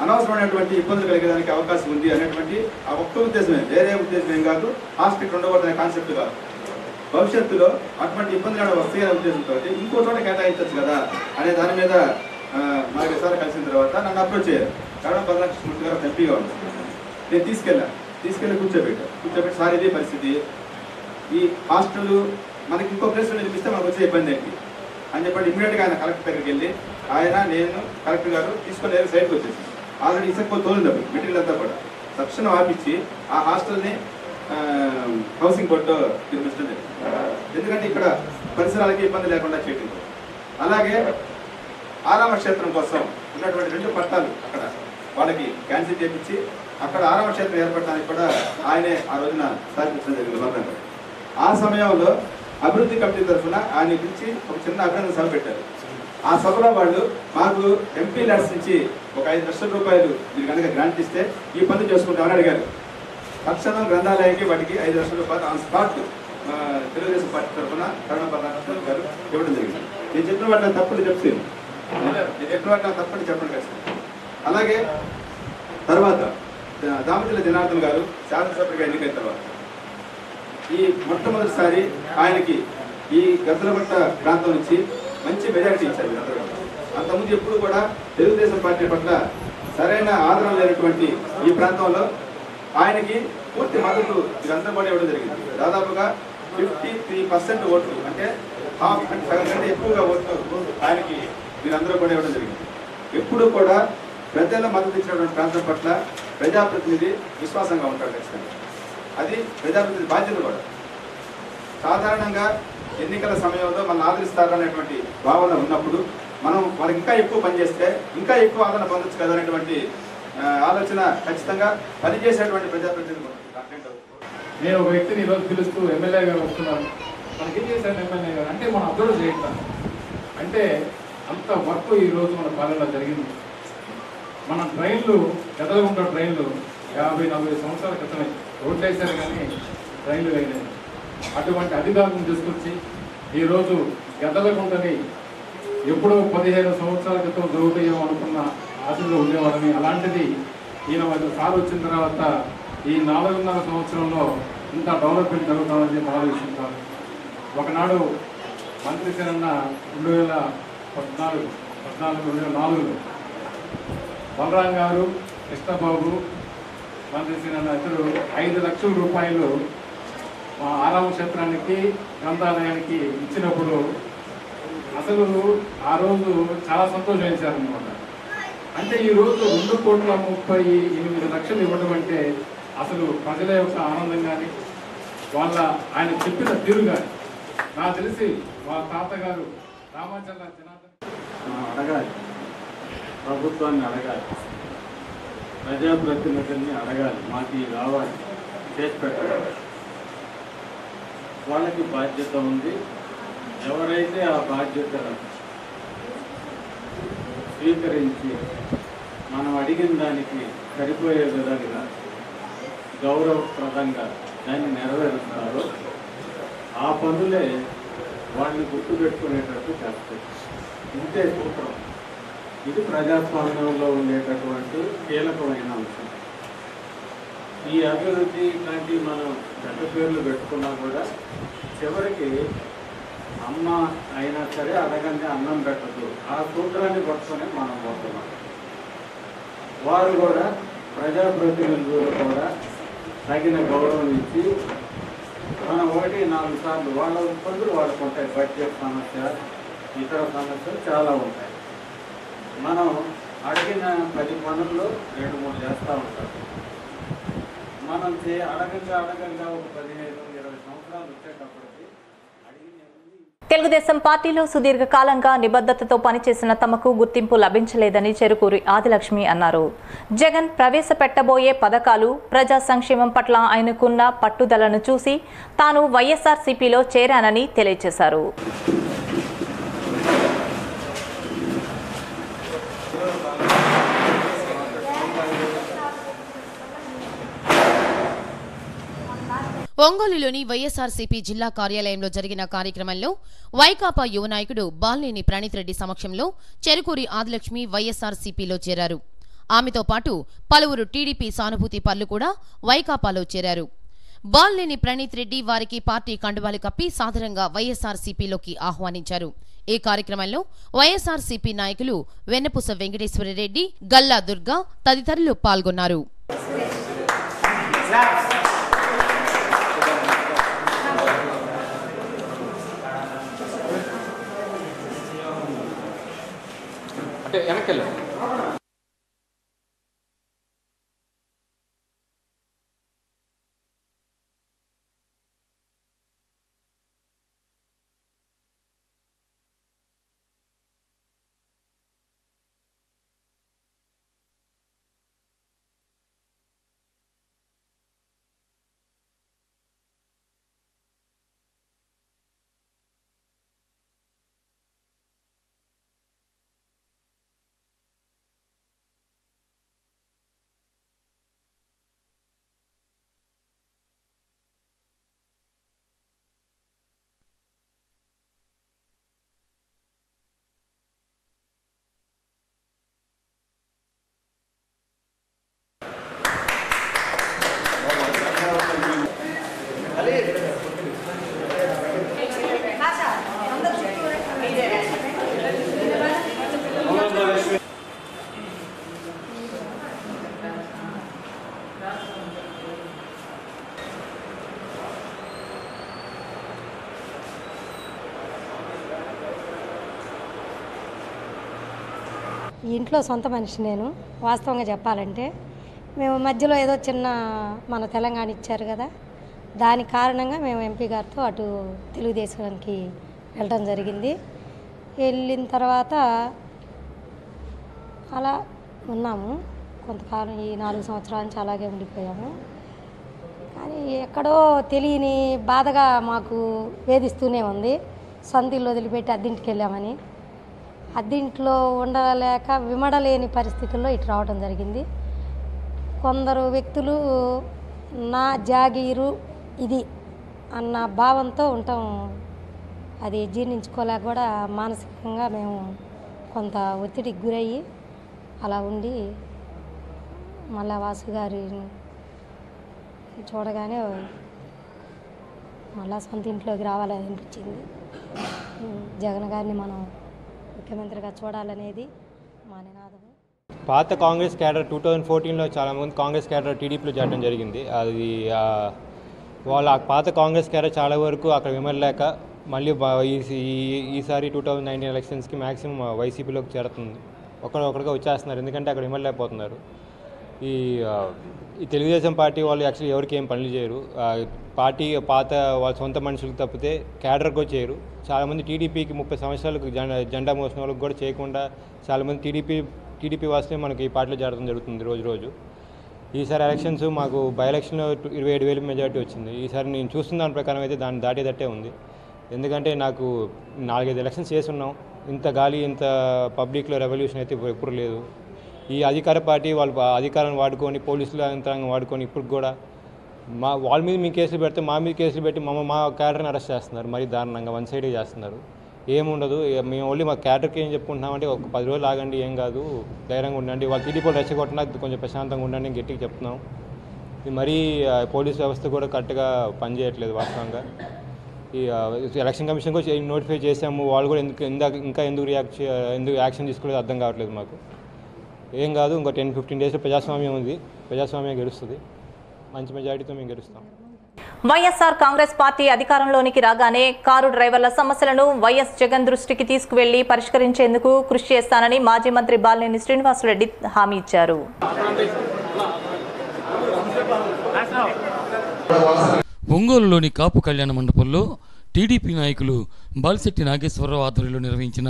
అనవసరమైనటువంటి ఇబ్బందులు కలిగేదానికి అవకాశం ఉంది అనేటువంటి ఆ ఒక్క ఉద్దేశమే, వేరే ఉద్దేశం ఏం కాదు. హాస్టల్ ఉండకూడదనే కాన్సెప్ట్ కాదు. భవిష్యత్తులో అటువంటి ఇబ్బందులు వస్తాయనే ఉద్దేశంతో ఇంకో చోట కేటాయించవచ్చు కదా అనే దాని మీద మనకి సార్ కలిసిన తర్వాత నన్ను అప్రోచ్ అయ్యారు. కారణం బలకృష్ణమూర్తి గారు ఎంపీగా ఉంది. నేను తీసుకెళ్ళి కూర్చోబెట్టి సార్ ఇదే పరిస్థితి, ఈ హాస్టల్ మనకి ఇంకో ప్లేస్లో నిర్మిస్తే మనకు వచ్చే ఇబ్బంది ఏంటి అని చెప్పి ఇమీడియట్గా ఆయన కలెక్టర్ దగ్గరికి వెళ్ళి నేను కలెక్టర్ గారు తీసుకొని సైడ్కి వచ్చేసి ఆల్రెడీ ఇసుక తోలింది మెటీరియల్ అంతా కూడా తక్షణం ఆపించి ఆ హాస్టల్ని హౌసింగ్ బోర్డుతో నిర్మించడం జరిగింది. ఎందుకంటే ఇక్కడ పరిసరాలకి ఇబ్బంది లేకుండా చేయడం. అలాగే ఆరామ క్షేత్రం కోసం ఉన్నటువంటి 2 పట్టాలు అక్కడ వాళ్ళకి క్యాన్సిల్ చేయించి అక్కడ ఆరామ క్షేత్రం ఏర్పడడానికి కూడా ఆయనే ఆ రోజున స్థాపించడం జరిగింది. ఆ సమయంలో అభివృద్ధి కమిటీ తరఫున ఆయన పిలిచి ఒక చిన్న అభినందన సభ పెట్టారు. ఆ సభలో వాళ్ళు మాకు ఎంపీ ల్యాడ్స్ నుంచి ఒక 5 లక్షల రూపాయలు మీరు కనుక గ్రాంట్ ఇస్తే ఈ పనులు చేసుకుంటామని అడిగారు. తక్షణం గ్రంథాలయానికి వాటికి 5 లక్షల రూపాయలు ఆన్ స్పాట్ తెలుగుదేశం పార్టీ తరఫున కరుణ ప్రధాన గారు ఇవ్వడం జరిగింది. నేను చెప్పిన వాటిని తప్పని చెప్తాను, నేను చెప్పిన వాటిని తప్పని చెప్పడం కలిసి. అలాగే తర్వాత దామతిల జనార్దన్ గారు శాసనసభ్యుడిగా ఎన్నికైన తర్వాత ఈ మొట్టమొదటిసారి ఆయనకి ఈ గద్దలగుంట ప్రాంతం నుంచి మంచి మెజారిటీ ఇచ్చారు. అంతకుముందు ఎప్పుడు కూడా తెలుగుదేశం పార్టీ పట్ల సరైన ఆదరణ లేనటువంటి ఈ ప్రాంతంలో ఆయనకి పూర్తి మద్దతు ఇదంతా కూడా ఇవ్వడం జరిగింది. దాదాపుగా 53% ఓట్లు, అంటే సగం కంటే ఎక్కువగా ఓట్లు ఆయనకి వీరందరూ కూడా ఇవ్వడం జరిగింది. ఎప్పుడు కూడా ప్రజల మద్దతు ఇచ్చినటువంటి ప్రాంతం పట్ల ప్రజాప్రతినిధి విశ్వాసంగా ఉంటాడు ఖచ్చితంగా. అది ప్రజాప్రతినిధి బాధ్యత కూడా. సాధారణంగా ఎన్నికల సమయంలో మనం ఆదరిస్తారనేటువంటి భావన ఉన్నప్పుడు మనం వాళ్ళకి ఇంకా ఎక్కువ పనిచేస్తే ఇంకా ఎక్కువ ఆదరణ పొందొచ్చు కదా అనేటువంటి ఆలోచన ఖచ్చితంగా పనిచేసేటువంటి ప్రజాప్రతినిధులు. నేను ఒక వ్యక్తిని ఈరోజు పిలుస్తూ ఎమ్మెల్యే గారు వస్తున్నారు, మనకేం చేశారు ఎమ్మెల్యే గారు అంటే మనం అబ్జర్వ్ చేయటం అంటే అంత వర్క్ ఈరోజు మన పాలనలో జరిగింది. మన ట్రైన్లు గదలగుంట ట్రైన్లు 50-40 సంవత్సరాల క్రితమే రోడ్లు వేశారు కానీ ట్రైన్లు వేయలేదు. అటువంటి అధికారులను తీసుకొచ్చి ఈరోజు గదలగుంటని ఎప్పుడో 15 సంవత్సరాల క్రితం జరుగుతాయో అనుకున్న ఆశలో ఉండేవాళ్ళని, అలాంటిది ఈయన సార్ వచ్చిన తర్వాత ఈ 4.5 సంవత్సరంలో ఇంత డెవలప్మెంట్ జరుగుతుందని బాగా విషయం కాదు. ఒకనాడు మంత్రి సేనన్న 2014-2004లో బలరాం గారు, కృష్ణబాబు, మంత్రి సేనన్న ఇద్దరు 5 లక్షల రూపాయలు మా ఆరామ క్షేత్రానికి గ్రంథాలయానికి ఇచ్చినప్పుడు అసలు ఆ రోజు చాలా సంతోషం వేశారనమాట. అంటే ఈరోజు 2,38,00,000 ఇవ్వడం అంటే అసలు ప్రజల యొక్క ఆనందం కానీ ఆయన చెప్పిన తీరు కానీ నాకు తెలిసి వాళ్ళ తాతగారు రామాచంద్ర జనార్దన్ అడగాలి, ప్రభుత్వాన్ని అడగాలి, ప్రజాప్రతినిధుల్ని అడగాలి, మాకు ఇది కావాలి, చేసి పెట్టాలి. వాళ్ళకి బాధ్యత ఉంది. ఎవరైతే ఆ బాధ్యతను స్వీకరించి మనం అడిగిన దానికి సరిపోయే విధంగా గౌరవప్రదంగా దాన్ని నెరవేరుస్తారో ఆ పనులే వాళ్ళని గుర్తుపెట్టుకునేటట్టు చేస్తాయి. ఇంతే సూత్రం. ఇది ప్రజాస్వామ్యంలో ఉండేటటువంటి కీలకమైన అంశం. ఈ అభివృద్ధి లాంటి మనం పెద్ద పేర్లు పెట్టుకున్నా కూడా చివరికి అమ్మ అయినా సరే అడగండి అన్నం పెట్టదు, ఆ సూత్రాన్ని పట్టుకొని మనం పోతున్నాం. వారు కూడా ప్రజాప్రతినిధులు కూడా తగిన గౌరవం ఇచ్చి మనం 1-4 సార్లు వాళ్ళ ఇబ్బందులు వాళ్ళకు ఉంటాయి. బడ్జెట్ సమస్య, ఇతర సమస్యలు చాలా ఉంటాయి. మనం అడిగిన 10 పనుల్లో 2-3 చేస్తూ ఉంటాం. మనం అడగంగా ఒక 15-20 సంవత్సరాలు వచ్చేటప్పటికి తెలుగుదేశం పార్టీలో సుదీర్ఘకాలంగా నిబద్ధతతో పనిచేసిన తమకు గుర్తింపు లభించలేదని చెరుకూరి ఆదిలక్ష్మి అన్నారు. జగన్ ప్రవేశపెట్టబోయే పథకాలు, ప్రజా సంక్షేమం పట్ల ఆయనకున్న పట్టుదలను చూసి తాను వైఎస్ఆర్సీపీలో చేరానని తెలియజేశారు. ఒంగోలులోని వైఎస్ఆర్సీపీ జిల్లా కార్యాలయంలో జరిగిన కార్యక్రమంలో వైకాపా యువ నాయకుడు బాలినేని ప్రణీత్ రెడ్డి సమక్షంలో చెరుకూరి ఆదిలక్ష్మి వైఎస్ఆర్సీపీలో చేరారు. ఆమెతో పాటు పలువురు టీడీపీ సానుభూతి పరులు కూడా వైకాపాలో చేరారు. బాలినేని ప్రణీత్ రెడ్డి వారికి పార్టీ కండువాలు కప్పి సాధారణంగా వైఎస్ఆర్సీపీలోకి ఆహ్వానించారు. ఈ కార్యక్రమంలో వైఎస్ఆర్సీపీ నాయకులు వెన్నపూస వెంకటేశ్వరరెడ్డి, గల్లా దుర్గా తదితరులు పాల్గొన్నారు. ఈ ఇంట్లో సొంత మనిషి నేను. వాస్తవంగా చెప్పాలంటే మేము మధ్యలో ఏదో చిన్న మన తెలంగాణ ఇచ్చారు కదా, దాని కారణంగా మేము ఎంపీ గారితో అటు తెలుగుదేశానికి వెళ్ళడం జరిగింది. వెళ్ళిన తర్వాత అలా ఉన్నాము కొంతకాలం, ఈ 4 సంవత్సరాల నుంచి అలాగే ఉండిపోయాము. కానీ ఎక్కడో తెలియని బాధగా మాకు వేధిస్తూనే ఉంది. సొంత ఇల్లు వదిలిపెట్టి అద్దింటికి వెళ్ళామని, అద్దింట్లో ఉండలేక విమడలేని పరిస్థితుల్లో ఇటు రావడం జరిగింది. కొందరు వ్యక్తులు నా జాగీరు ఇది అన్న భావంతో ఉంటాం, అది జీర్ణించుకోలేక కూడా మానసికంగా మేము కొంత ఒత్తిడికి గురయ్యి అలా ఉండి మళ్ళా వాసు గారిని చూడగానే మళ్ళా సొంత ఇంట్లోకి రావాలని అనిపించింది. జగన్ గారిని మనం ముఖ్యమంత్రిగా చూడాలనేది మా నినాదం. పాత కాంగ్రెస్ క్యాడర్ 2014లో చాలామంది కాంగ్రెస్ క్యాడర్ టీడీపీలో చేరడం జరిగింది. అది వాళ్ళ పాత కాంగ్రెస్ క్యాడర్ చాలా వరకు అక్కడ విమర్లేక మళ్ళీ ఈసారి 2019 ఎలక్షన్స్కి మ్యాక్సిమం వైసీపీలోకి చేరుతుంది. ఒకరిగా వచ్చేస్తున్నారు, ఎందుకంటే అక్కడ విమర్లేకపోతున్నారు. ఈ తెలుగుదేశం పార్టీ వాళ్ళు యాక్చువల్లీ ఎవరికి ఏం పనులు చేయరు. పార్టీ పాత వాళ్ళ సొంత మనుషులకు తప్పితే క్యాడర్కి చేయరు. చాలామంది టీడీపీకి 30 సంవత్సరాలకు జెండా మోసిన వాళ్ళకి కూడా చేయకుండా చాలామంది టీడీపీ వాసులే మనకి ఈ పార్టీలో చేరడం జరుగుతుంది రోజు. ఈసారి ఎలక్షన్స్ మాకు బై ఎలక్షన్లో 27,000 మెజారిటీ వచ్చింది. ఈసారి నేను చూస్తున్న దాని ప్రకారం అయితే దాన్ని దాటేదట్టే ఉంది. ఎందుకంటే నాకు 4-5 ఎలక్షన్స్ చేస్తున్నాం, ఇంత గాలి ఇంత పబ్లిక్లో రెవల్యూషన్ అయితే ఎప్పుడు లేదు. ఈ అధికార పార్టీ వాళ్ళు అధికారాన్ని వాడుకొని పోలీసుల యంత్రాంగం వాడుకొని ఇప్పుడు కూడా వాళ్ళ మీద మీ కేసులు పెడితే మా మీద కేసులు పెట్టి మా క్యాడర్ని అరెస్ట్ చేస్తున్నారు. మరీ దారుణంగా వన్ సైడే చేస్తున్నారు. ఏముండదు, మేము ఓన్లీ మా క్యాడర్కి ఏం చెప్పుకుంటున్నామంటే ఒక 10 రోజులు ఆగండి, ఏం కాదు, ధైర్యంగా ఉండండి, వాళ్ళు టీడీపీలు రెచ్చగొట్టినా కొంచెం ప్రశాంతంగా ఉండండి అని గట్టిగా చెప్తున్నాం. ఇది మరీ పోలీస్ వ్యవస్థ కూడా కరెక్ట్గా పనిచేయట్లేదు వాస్తవంగా. ఈ ఎలక్షన్ కమిషన్ కూడా నోటిఫై చేసాము, వాళ్ళు కూడా ఎందుకు యాక్షన్ తీసుకోలేదు అర్థం కావట్లేదు మాకు. ఏం కాదు, ఇంకో 10-15 డేస్లో ప్రజాస్వామ్యం ఉంది, ప్రజాస్వామ్యం గెలుస్తుంది, మంచి మెజారిటీతో మేము గెలుస్తాం. వైఎస్ఆర్ కాంగ్రెస్ పార్టీ అధికారంలోనికి రాగానే కారు డ్రైవర్ల సమస్యలను వైఎస్ జగన్ దృష్టికి తీసుకువెళ్లి పరిష్కరించేందుకు కృషి చేస్తానని మాజీ మంత్రి బాలినేని శ్రీనివాసరెడ్డి హామీ ఇచ్చారు. ఒంగోలులోని కాపు కళ్యాణ మండపంలో టీడీపీ నాయకులు బాలిశెట్టి నాగేశ్వరరావు ఆధ్వర్యంలో నిర్వహించిన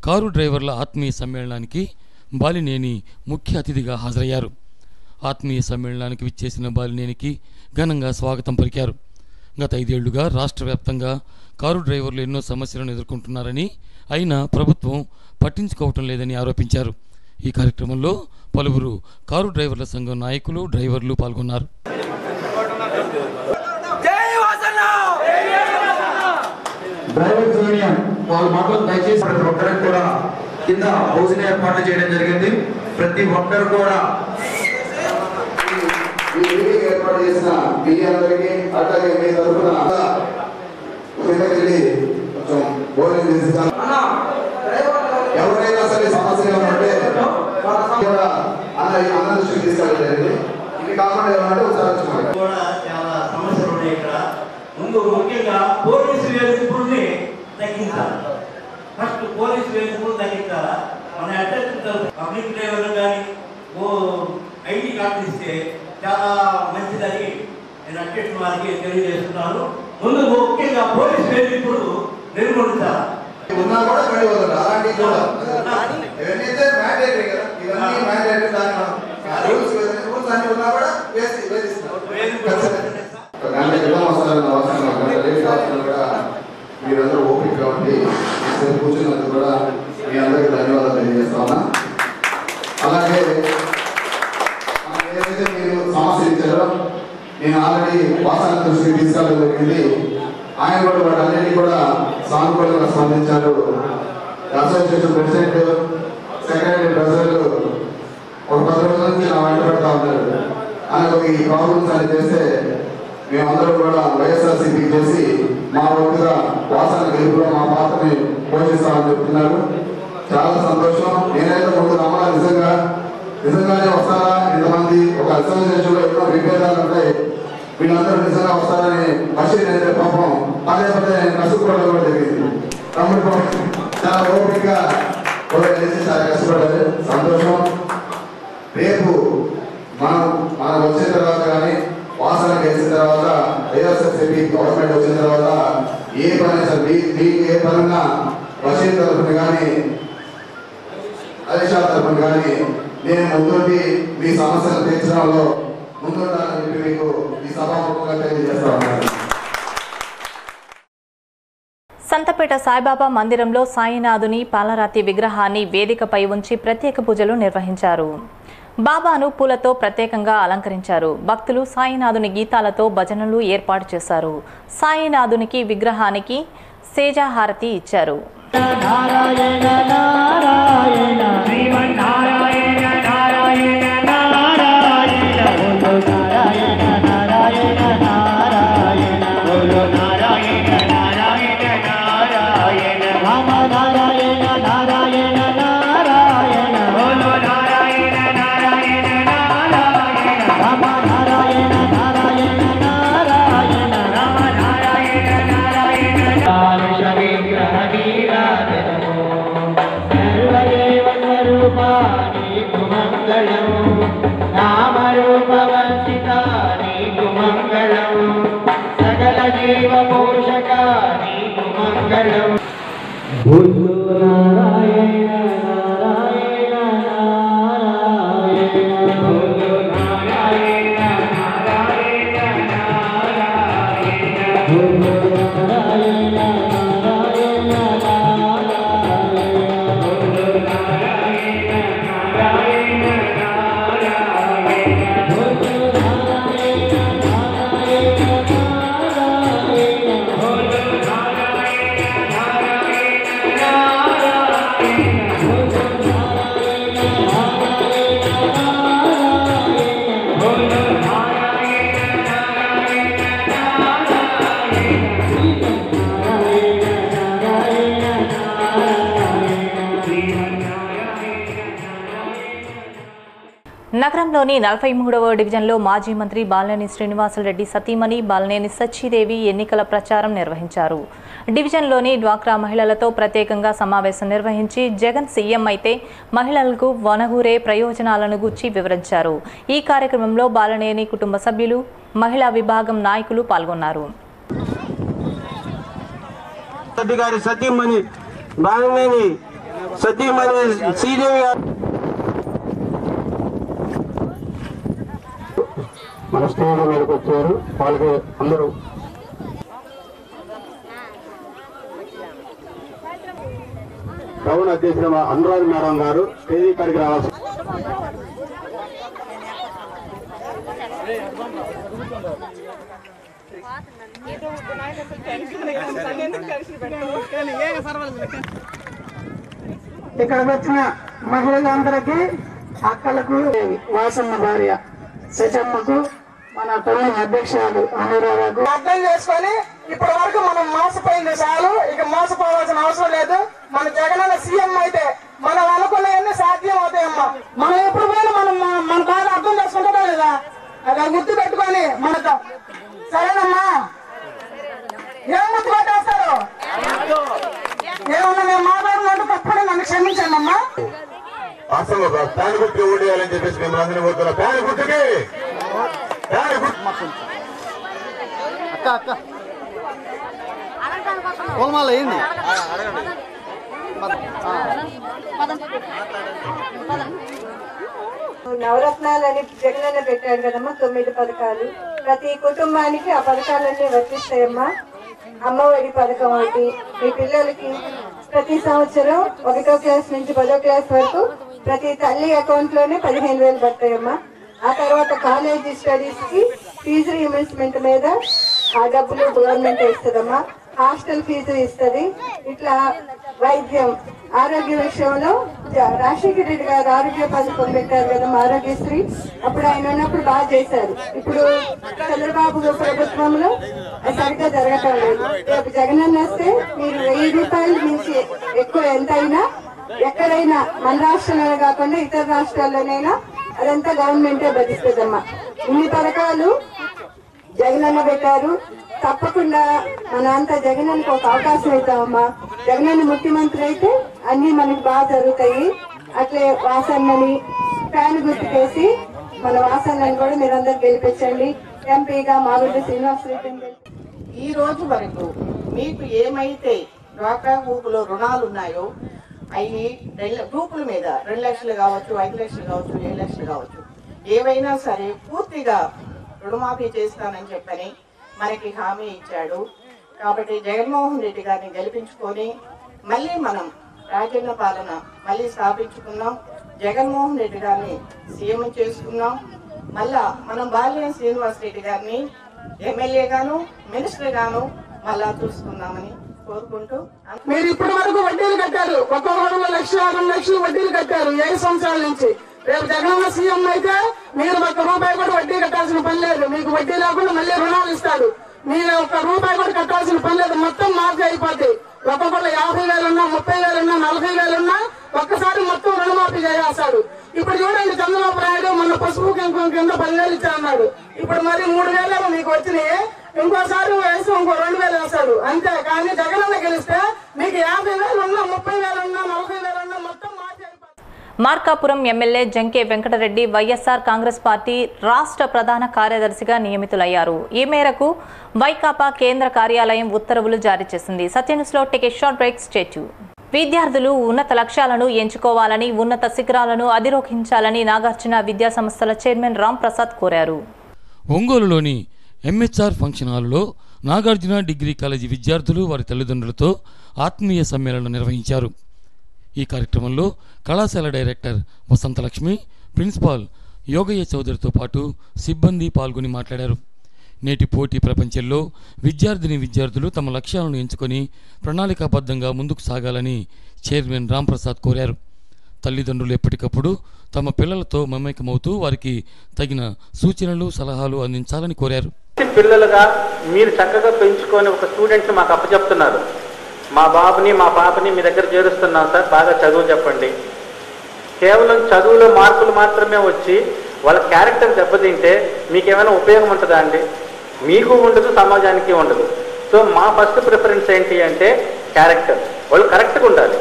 కారు డ్రైవర్ల ఆత్మీయ సమ్మేళనానికి బాలినేని ముఖ్య అతిథిగా హాజరయ్యారు. ఆత్మీయ సమ్మేళనానికి విచ్చేసిన బాలినేనికి ఘనంగా స్వాగతం పలికారు. గత 5 ఏళ్లుగా రాష్ట్ర వ్యాప్తంగా కారు డ్రైవర్లు ఎన్నో సమస్యలను ఎదుర్కొంటున్నారని, అయినా ప్రభుత్వం పట్టించుకోవటం లేదని ఆరోపించారు. ఈ కార్యక్రమంలో పలువురు కారు డ్రైవర్ల సంఘం నాయకులు, డ్రైవర్లు పాల్గొన్నారు. డ్రైవర్స్ యూనియన్ వాళ్ళ మాటలు దయచేసి ప్రతి ఒక్కరికి కూడా కింద భోజన ఏర్పాట్లు చేయడం జరిగింది. ప్రతి ఒక్కరు కూడా ఏర్పాటు చేసిన మీ అందరికీ అట్లాగే మీ తరఫున కిందకెళ్ళి కొంచెం భోజనం చేస్తాను. ఎవరైనా సరే సమస్యగా ఉంటే అన్న దృష్టికి తీసుకెళ్ళండి. ఇది కాకుండా ఏమంటే ఒకసారి కూడా చాలా సమస్యలు ఉన్నాయి ఇక్కడ. ముందు ముఖ్యంగా పోలీసు వేధింపుల్ని తగ్గించాలి. ఫస్ట్ పోలీసు వేధింపులు తగ్గించాలా. మన అటెండ్ పబ్లిక్ డ్రైవర్లు కానీ ఐడి కార్డు ఇస్తే చాలా మంచిదని నేను అటెండ్ వారికి తెలియజేస్తున్నాను. ముందు ముఖ్యంగా పోలీసు వేధింపులు నిర్మూలించాలి. ఉన్నా కూడా పడి వదలరు అలాంటివి కూడా ఇవన్నీ మ్యాండేటరీ కదా, ఇవన్నీ మ్యాండేటరీ. దాని రూల్స్ అన్ని ఉన్నా కూడా గంట క్రితం వస్తారన్న అవసరం కూడా మీరందరూ ఓపిక ఉండి కూర్చున్నందుకు కూడా మీ అందరికీ ధన్యవాదాలు తెలియజేస్తా ఉన్నా. అలాగే ఏదైతే మీరు సమస్య ఇచ్చారో నేను ఆల్రెడీ వాసన దృష్టికి తీసుకెళ్ళడం జరిగింది. ఆయన కూడా వాటన్నిటినీ కూడా సానుకూలంగా స్పందించారు. అసోసియేషన్ ప్రెసిడెంట్, సెక్రటరీ, ట్రెజరర్లు ఒక 10 రోజుల నుంచి నా వెంట పెడతా ఉన్నారు. ఆయనకు ఈ ప్రాబ్లమ్స్ అని చేస్తే మేమందరూ కూడా వైఎస్ఆర్సీపీకి చేసి మా వంతుగా వాసన గెలుపులో మా పాత్రని పోషిస్తామని చెప్తున్నారు. చాలా సంతోషం. నేనైతే ముందు నమ్మాలి, నిజంగానే వస్తారా ఇంతమంది, ఒక అసోసియేషన్లో ఎన్నో విభేదాలు ఉంటాయి, వీళ్ళందరూ నిజంగా వస్తారని బషీర్ అయితే పాపం పదే నేను కష్టపడడం కూడా జరిగింది. తమ్ముడు చాలా ఓపికగా చాలా కష్టపడ్డారు. సంతోషం. రేపు మనం వచ్చిన తర్వాత కానీ వాసన గెలిచిన తర్వాత వైఎస్ఆర్సీపీ గవర్నమెంట్ వచ్చిన తర్వాత ఏ పని సార్ మీకు ఏ పనున్నా బషీర్ తరఫున కానీ అలీషా తరఫున కానీ నేను ముందుండి మీ సమస్యలు తీర్చడంలో ముందుంటానని చెప్పి మీకు ఈ సభాముఖంగా తెలియజేస్తా ఉన్నాను. సంతపేట సాయిబాబా మందిరంలో సాయినాథుని పాలరాతి విగ్రహాన్ని వేదికపై ఉంచి ప్రత్యేక పూజలు నిర్వహించారు. బాబాను పూలతో ప్రత్యేకంగా అలంకరించారు. భక్తులు సాయినాథుని గీతాలతో భజనలు ఏర్పాటు చేశారు. సాయినాథునికి విగ్రహానికి సేజాహారతి ఇచ్చారు. నారాయణ నారాయణ శ్రీమన్నారాయణ నారాయణ నారాయణ బోలో నారాయణ నారాయణ నారాయణ బోలో నారాయణ నారాయణ నారాయణ రామ నారాయణ నారాయణ నారాయణ బోలో నారాయణ నారాయణ నారాయణ రామ నారాయణ నారాయణ నారాయణ రామ నారాయణ నారాయణ సకల జీవ పోషక నీకు మంగళం. నారాయణ నారాయణ నారాయణ నారాయణ నారాయణ నగరంలోని 43వ డివిజన్లో మాజీ మంత్రి బాలినేని శ్రీనివాసరెడ్డి సతీమణి బాలినేని సచ్చిదేవి ఎన్నికల ప్రచారం నిర్వహించారు. డివిజన్లోని డ్వాక్రా మహిళలతో ప్రత్యేకంగా సమావేశం నిర్వహించి జగన్ సీఎం అయితే మహిళలకు వనగూరే ప్రయోజనాలను గురించి వివరించారు. ఈ కార్యక్రమంలో బాలినేని కుటుంబ సభ్యులు, మహిళా విభాగం నాయకులు పాల్గొన్నారు. మన స్టేజ్ మీదకి వచ్చారు. వాళ్ళకి అందరూ టౌన్ అధ్యక్షుడు అనురాధ మేడం గారు స్టేజీ కాడికి రావాల్సి. ఇక్కడికి వచ్చిన మహిళలందరికీ, అక్కలకు, వాసన్న భార్య సచమ్మకు, మన టౌన్ అధ్యక్షుడు అనురాధకు అర్థం చేసుకొని ఇప్పటి వరకు మనం మోసపోయింది చాలు, ఇక మోసపోవాల్సిన అవసరం లేదు. మన జగనన్న సీఎం అయితే మనం అనుకున్నవన్నీ సాధ్యం అవుతాయమ్మా. మనం ఎప్పుడు పోయినా మనం మన బాధ అర్థం చేసుకుంటారా లేదా, అది గుర్తు పెట్టుకొని మనతో. సరేనమ్మా, ఏం గుర్తు పెట్టేస్తారు? ఏమన్నా మేము మాట్లాడినట్టు తప్పని నన్ను క్షమించండి అమ్మా. అసలు ఫ్యాన్ గుర్తుకి ఓడేయాలని చెప్పేసి మేము అందరినీ కోరుతున్నాం. ఫ్యాన్ గుర్తుకి నవరత్నాలని జగనన్న పెట్టాడు కదమ్మా, 9 పథకాలు. ప్రతి కుటుంబానికి ఆ పథకాలన్నీ వర్తిస్తాయమ్మా. అమ్మఒడి పథకం ఒకటి, మీ పిల్లలకి ప్రతి సంవత్సరం 1వ క్లాస్ నుంచి 10వ క్లాస్ వరకు ప్రతి తల్లి అకౌంట్ లోనే 15,000 పడతాయమ్మా. ఆ తర్వాత కాలేజీ స్టడీస్ కి ఫీజు రీఇంబర్స్మెంట్ మీద ఆ డబ్బులు గవర్నమెంట్ ఇస్తుందమ్మా. హాస్టల్ ఫీజు ఇస్తుంది. ఇట్లా వైద్యం, ఆరోగ్య విషయంలో రాజశేఖర రెడ్డి గారు ఆరోగ్య పథకం పెట్టారు కదమ్మా, ఆరోగ్యశ్రీ. అప్పుడు ఆయన ఉన్నప్పుడు బాగా చేశారు. ఇప్పుడు చంద్రబాబు ప్రభుత్వంలో సరిగ్గా జరగటం లేదు. రేపు జగనన్న వస్తే మీరు 1000 రూపాయల నుంచి ఎక్కువ ఎంత అయినా ఎక్కడైనా మన రాష్ట్రంలోనే కాకుండా ఇతర రాష్ట్రాల్లోనైనా అదంతా గవర్నమెంటే భరిస్తుందమ్మా. ఇన్ని పథకాలు జగనన్న పెట్టారు. తప్పకుండా మన అంతా జగనన్నకు ఒక అవకాశం ఇద్దామమ్మా. జగనన్న ముఖ్యమంత్రి అయితే అన్ని మనకి బాగా జరుగుతాయి. అట్లే వాసన్నని ఫ్యాన్ గుర్తుకేసి మన వాసన్నని కూడా మీరందరూ గెలిపించండి. ఎంపీగా మాగుంట శ్రీనివాసరెడ్డి. ఈ రోజు వరకు మీకు ఏమైతే డ్వాక్రా గ్రూపులో రుణాలు ఉన్నాయో అవి గ్రూపుల మీద 2 లక్షలు కావచ్చు, 5 లక్షలు కావచ్చు, 7 లక్షలు కావచ్చు, ఏవైనా సరే పూర్తిగా రుణమాఫీ చేస్తానని చెప్పని మనకి హామీ ఇచ్చాడు. కాబట్టి జగన్మోహన్ రెడ్డి గారిని గెలిపించుకొని మళ్ళీ మనం రాజన్న పాలన మళ్ళీ స్థాపించుకున్నాం. జగన్మోహన్ రెడ్డి గారిని సీఎం చేసుకున్నాం. మళ్ళా మనం బాలినేని శ్రీనివాసరెడ్డి గారిని ఎమ్మెల్యే గాను మినిస్టర్ గాను మళ్ళా చూసుకుందామని కోరుకుంటూ. మీరు ఇప్పటి వరకు వడ్డీలు కట్టారు, ఒక్కొక్కరు 1 లక్ష 2 లక్షలు వడ్డీలు కట్టారు 7 సంవత్సరాల నుంచి. రేపు జగన్ సీఎం అయితే మీరు 1 రూపాయి కూడా వడ్డీ కట్టాల్సిన పని లేదు. మీకు వడ్డీ లేకుండా మళ్ళీ రుణాలు ఇస్తాడు. మీరు 1 రూపాయి కూడా కట్టాల్సిన పని లేదు. మొత్తం మాఫీ అయిపోతాయి. ఒక్కొక్కరు 50,000 ఉన్నా, 30,000 ఉన్నా, 40,000 ఉన్నా ఒక్కసారి మొత్తం రుణమాఫీ చేస్తాడు. ఇప్పుడు చూడండి, చంద్రబాబు నాయుడు మొన్న పసుపు కింద 10,000 ఇచ్చారన్నాడు. ఇప్పుడు మరి 3,000 మీకు వచ్చినాయి. ఇంకోసారి వేసి ఇంకో 2,000 వేస్తాడు అంతే. కానీ జగనన్న గెలిస్తే మీకు 50,000 ఉన్నా, 30,000 ఉన్నా, 40,000 ఉన్నా మొత్తం మాఫీ అయిపోతుంది. మార్కాపురం ఎమ్మెల్యే జంకే వెంకటరెడ్డి వైఎస్ఆర్ కాంగ్రెస్ పార్టీ రాష్ట్ర ప్రధాన కార్యదర్శిగా నియమితులయ్యారు. ఈ మేరకు వైకాపా కేంద్ర కార్యాలయం ఉత్తర్వులు జారీ చేసింది. సత్యన్యూస్లో take a short break. Stay tune. విద్యార్థులు ఉన్నత లక్ష్యాలను ఎంచుకోవాలని, ఉన్నత శిఖరాలను అధిరోహించాలని నాగార్జున విద్యా సంస్థల చైర్మన్ రామ్ ప్రసాద్ కోరారు. ఒంగోలులోని ఎంహెచ్ఆర్ ఫంక్షన్ హాలులో నాగార్జున డిగ్రీ కాలేజీ విద్యార్థులు వారి తల్లిదండ్రులతో ఆత్మీయ సమ్మేళనం నిర్వహించారు. ఈ కార్యక్రమంలో కళాశాల డైరెక్టర్ వసంతలక్ష్మి, ప్రిన్సిపాల్ యోగయ్య చౌదరితో పాటు సిబ్బంది పాల్గొని మాట్లాడారు. నేటి పోటీ ప్రపంచంలో విద్యార్థులు తమ లక్ష్యాలను ఎంచుకొని ప్రణాళికాబద్ధంగా ముందుకు సాగాలని చైర్మన్ రాంప్రసాద్ కోరారు. తల్లిదండ్రులు ఎప్పటికప్పుడు తమ పిల్లలతో మమేకమవుతూ వారికి తగిన సూచనలు, సలహాలు అందించాలని కోరారు. పిల్లలుగా మీరు చక్కగా పెంచుకొని ఒక స్టూడెంట్ని మాకు అప్పచెప్తున్నారు. మా బాబుని మా పాపని మీ దగ్గర చేరుస్తున్నాం సార్, బాగా చదువు చెప్పండి. కేవలం చదువులో మార్కులు మాత్రమే వచ్చి వాళ్ళ క్యారెక్టర్ దెబ్బతింటే మీకేమైనా ఉపయోగం ఉంటుందా అండి? మీకు ఉండదు, సమాజానికి ఉండదు. సో మా ఫస్ట్ ప్రిఫరెన్స్ ఏంటి అంటే క్యారెక్టర్. వాళ్ళు కరెక్ట్గా ఉండాలి.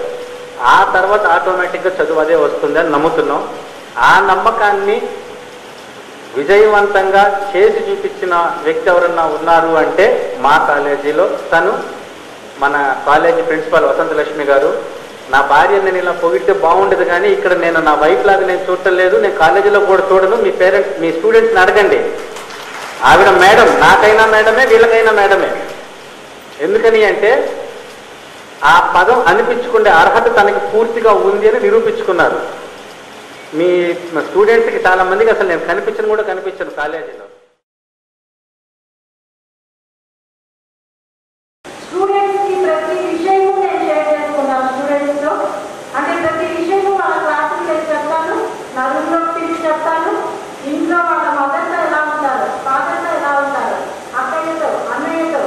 ఆ తర్వాత ఆటోమేటిక్గా చదువు అదే వస్తుందని నమ్ముతున్నాం. ఆ నమ్మకాన్ని విజయవంతంగా చేసి చూపించిన వ్యక్తి ఎవరన్నా ఉన్నారు అంటే మా కాలేజీలో తను మన కాలేజీ ప్రిన్సిపాల్ వసంతలక్ష్మి గారు. నా భార్య నేను ఇలా పొగిడితే బాగుండేది, కానీ ఇక్కడ నేను నా వైఫ్ లాగా నేను చూడటం లేదు, నేను కాలేజీలో కూడా చూడను. మీ పేరెంట్స్, మీ స్టూడెంట్స్ని అడగండి. ఆవిడ మేడం, నాకైనా మేడమే, వీళ్ళకైనా మేడమే. ఎందుకని అంటే ఆ పదం అనిపించుకునే అర్హత తనకి పూర్తిగా ఉంది అని నిరూపించుకున్నారు. మీ స్టూడెంట్స్కి చాలా మందికి అసలు నేను కనిపించను కాలేజీలో. స్టూడెంట్స్కి ప్రతి విషయము నేను షేర్ చేసుకున్నాను. స్టూడెంట్స్తో అంటే ప్రతి విషయము వాళ్ళ క్లాసుకి వెళ్ళి చెప్తాను, నా రూమ్లో పిలిచి చెప్తాను. ఇంట్లో వాళ్ళ మదర్తో ఎలా ఉంటారు, ఫాదర్తో ఎలా ఉంటారు, అక్కయ్యతో అన్నయ్యతో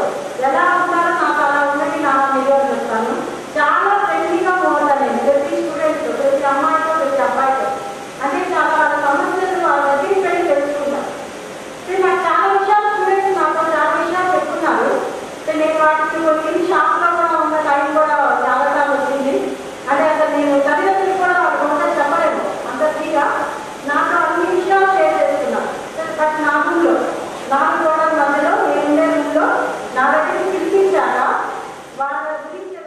ఎలా ఉంటారో నాకు అలా ఉన్నది నా వీడియో చెప్తాను. చాలా ఫ్రెండ్లీగా పోతాను నేను ప్రతి స్టూడెంట్తో, ప్రతి అమ్మాయితో, ప్రతి అబ్బాయితో. అంటే చాలా వాళ్ళ సమస్యలు వాళ్ళ దగ్గరికి వెళ్ళి తెలుసుకుంటాను. నాకు చాలా విషయాలు స్టూడెంట్స్ నాతో చాలా విషయాలు చెప్తున్నారు. నేను వాటికి కొన్ని షాప్లో కూడా ఉన్న టైం కూడా చాలా వచ్చింది. అంటే అసలు నేను తల్లిదండ్రులు కూడా వాళ్ళకి ఒకసారి చెప్పలేము అంత ఫ్రీగా. నాకు అన్ని విషయాలు షేర్ చేస్తున్నాను. బట్ నా ముందు నాకు కూడా మధ్యలో నేనుండే ముందులో నా దగ్గరికి పిలిపించాక వాళ్ళ గురించి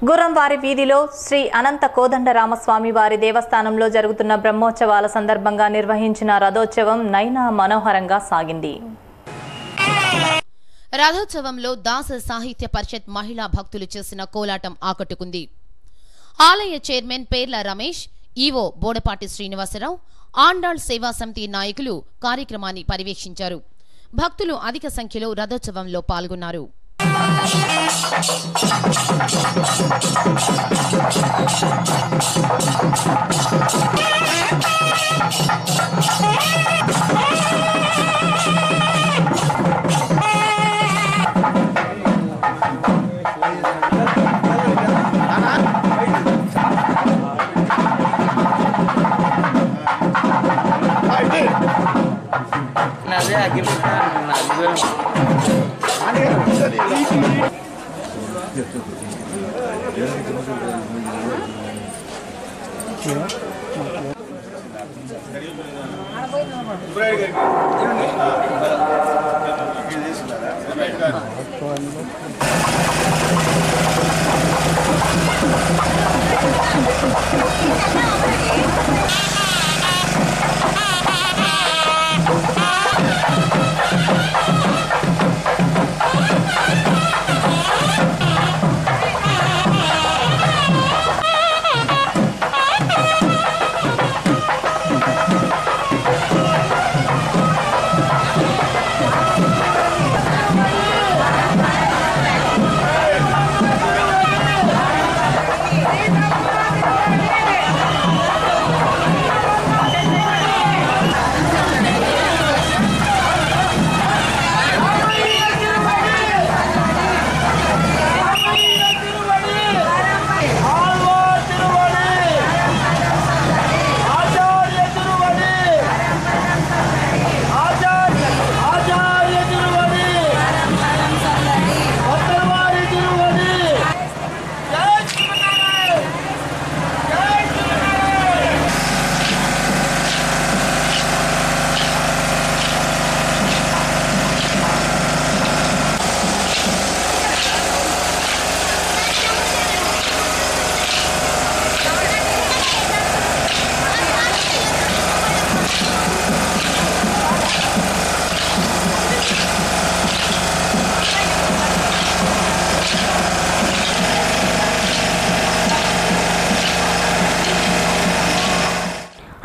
గుర్రంవారి వీధిలో శ్రీ అనంత కోదండరామస్వామి వారి దేవస్థానంలో జరుగుతున్న బ్రహ్మోత్సవాల సందర్భంగా నిర్వహించిన రథోత్సవం నయన మనోహరంగా సాగింది. రథోత్సవంలో దాస సాహిత్య పరిషత్ మహిళా భక్తులు చేసిన కోలాటం ఆకట్టుకుంది. ఆలయ చైర్మన్ పేర్ల రమేష్, ఈవో బోడపాటి శ్రీనివాసరావు, ఆండాళ్ సేవా సమితి నాయకులు కార్యక్రమాన్ని పర్యవేక్షించారు. భక్తులు అధిక సంఖ్యలో రథోత్సవంలో పాల్గొన్నారు.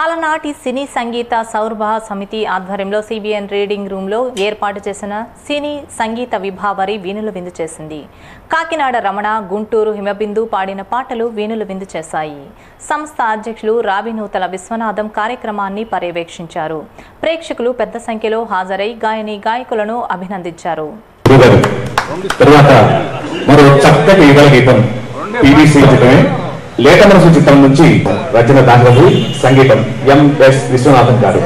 అలనాటి సినీ సంగీత సౌరభ సమితి ఆధ్వర్యంలో సిబిఎన్ రీడింగ్ రూమ్లో ఏర్పాటు చేసిన సినీ సంగీత విభావరి వీణులు విందు చేసింది. కాకినాడ రమణ, గుంటూరు హిమబిందు పాడిన పాటలు వీణులు విందు చేశాయి. సంస్థ అధ్యక్షులు రావినూతల విశ్వనాథం కార్యక్రమాన్ని పర్యవేక్షించారు. ప్రేక్షకులు పెద్ద సంఖ్యలో హాజరై గాయని గాయకులను అభినందించారు. లేఖ మనసు చిత్రం నుంచి రచన దాంట్లో సంగీతం ఎంఎస్ విశ్వనాథన్ గారు.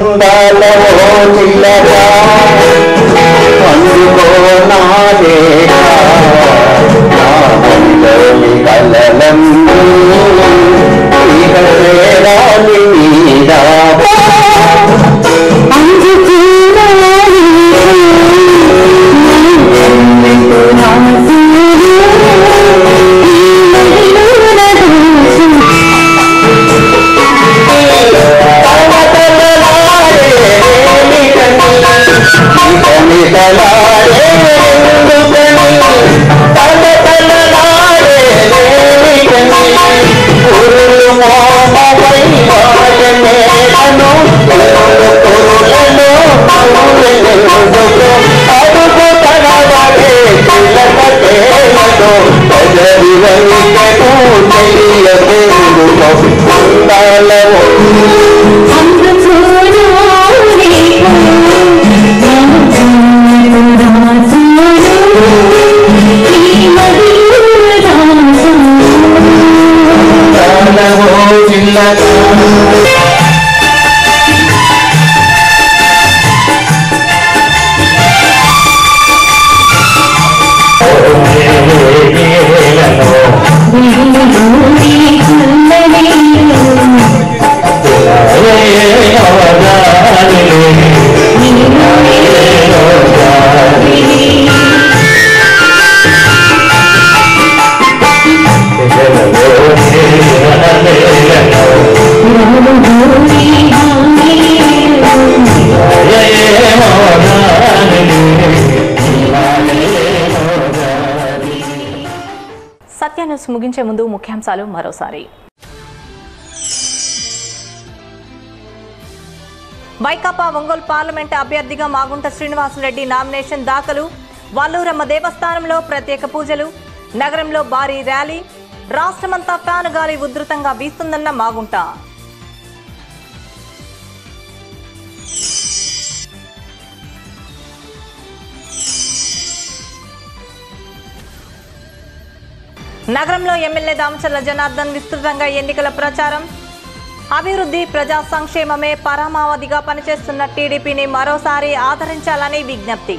సత్యాన్యూస్ ముగించే ముందు ముఖ్యాంశాలు మరోసారి. వైకాపా ఒంగోలు పార్లమెంట్ అభ్యర్థిగా మాగుంట శ్రీనివాసరెడ్డి నామినేషన్ దాఖలు. వల్లూరమ్మ దేవస్థానంలో ప్రత్యేక పూజలు. నగరంలో భారీ ర్యాలీ. రాష్ట్రమంతా ఫ్యాను గాలి ఉధృతంగా వీస్తుందన్న మాగుంట. నగరంలో ఎమ్మెల్యే దామచర్ల జనార్దన్ విస్తృతంగా ఎన్నికల ప్రచారం. అభివృద్ధి, ప్రజా సంక్షేమమే పరమావధిగా పనిచేస్తున్న టీడీపీని మరోసారి ఆదరించాలని విజ్ఞప్తి.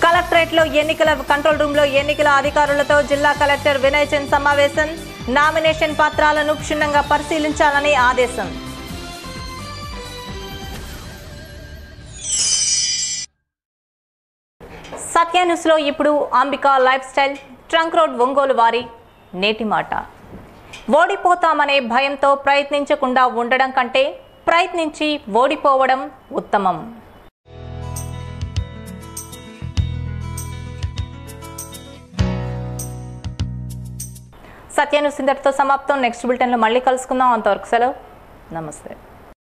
కలెక్టరేట్ కలెక్టరేట్లో ఎన్నికల కంట్రోల్ రూమ్లో ఎన్నికల అధికారులతో జిల్లా కలెక్టర్ వినయ్ చంద్ సమావేశం. నామినేషన్ పత్రాలను క్షుణ్ణంగా పరిశీలించాలని ఆదేశం. సత్య న్యూస్లో ఇప్పుడు Ambika life style trunk road Ongole వారి నేటి మాట. ఓడిపోతామనే భయంతో ప్రయత్నించకుండా ఉండడం కంటే ప్రయత్నించి ఓడిపోవడం ఉత్తమం. సత్య న్యూస్ ఇంతటితో సమాప్తం. నెక్స్ట్ బులెటిన్లో మళ్ళీ కలుసుకుందాం. అంతవరకు సెలవు. నమస్తే.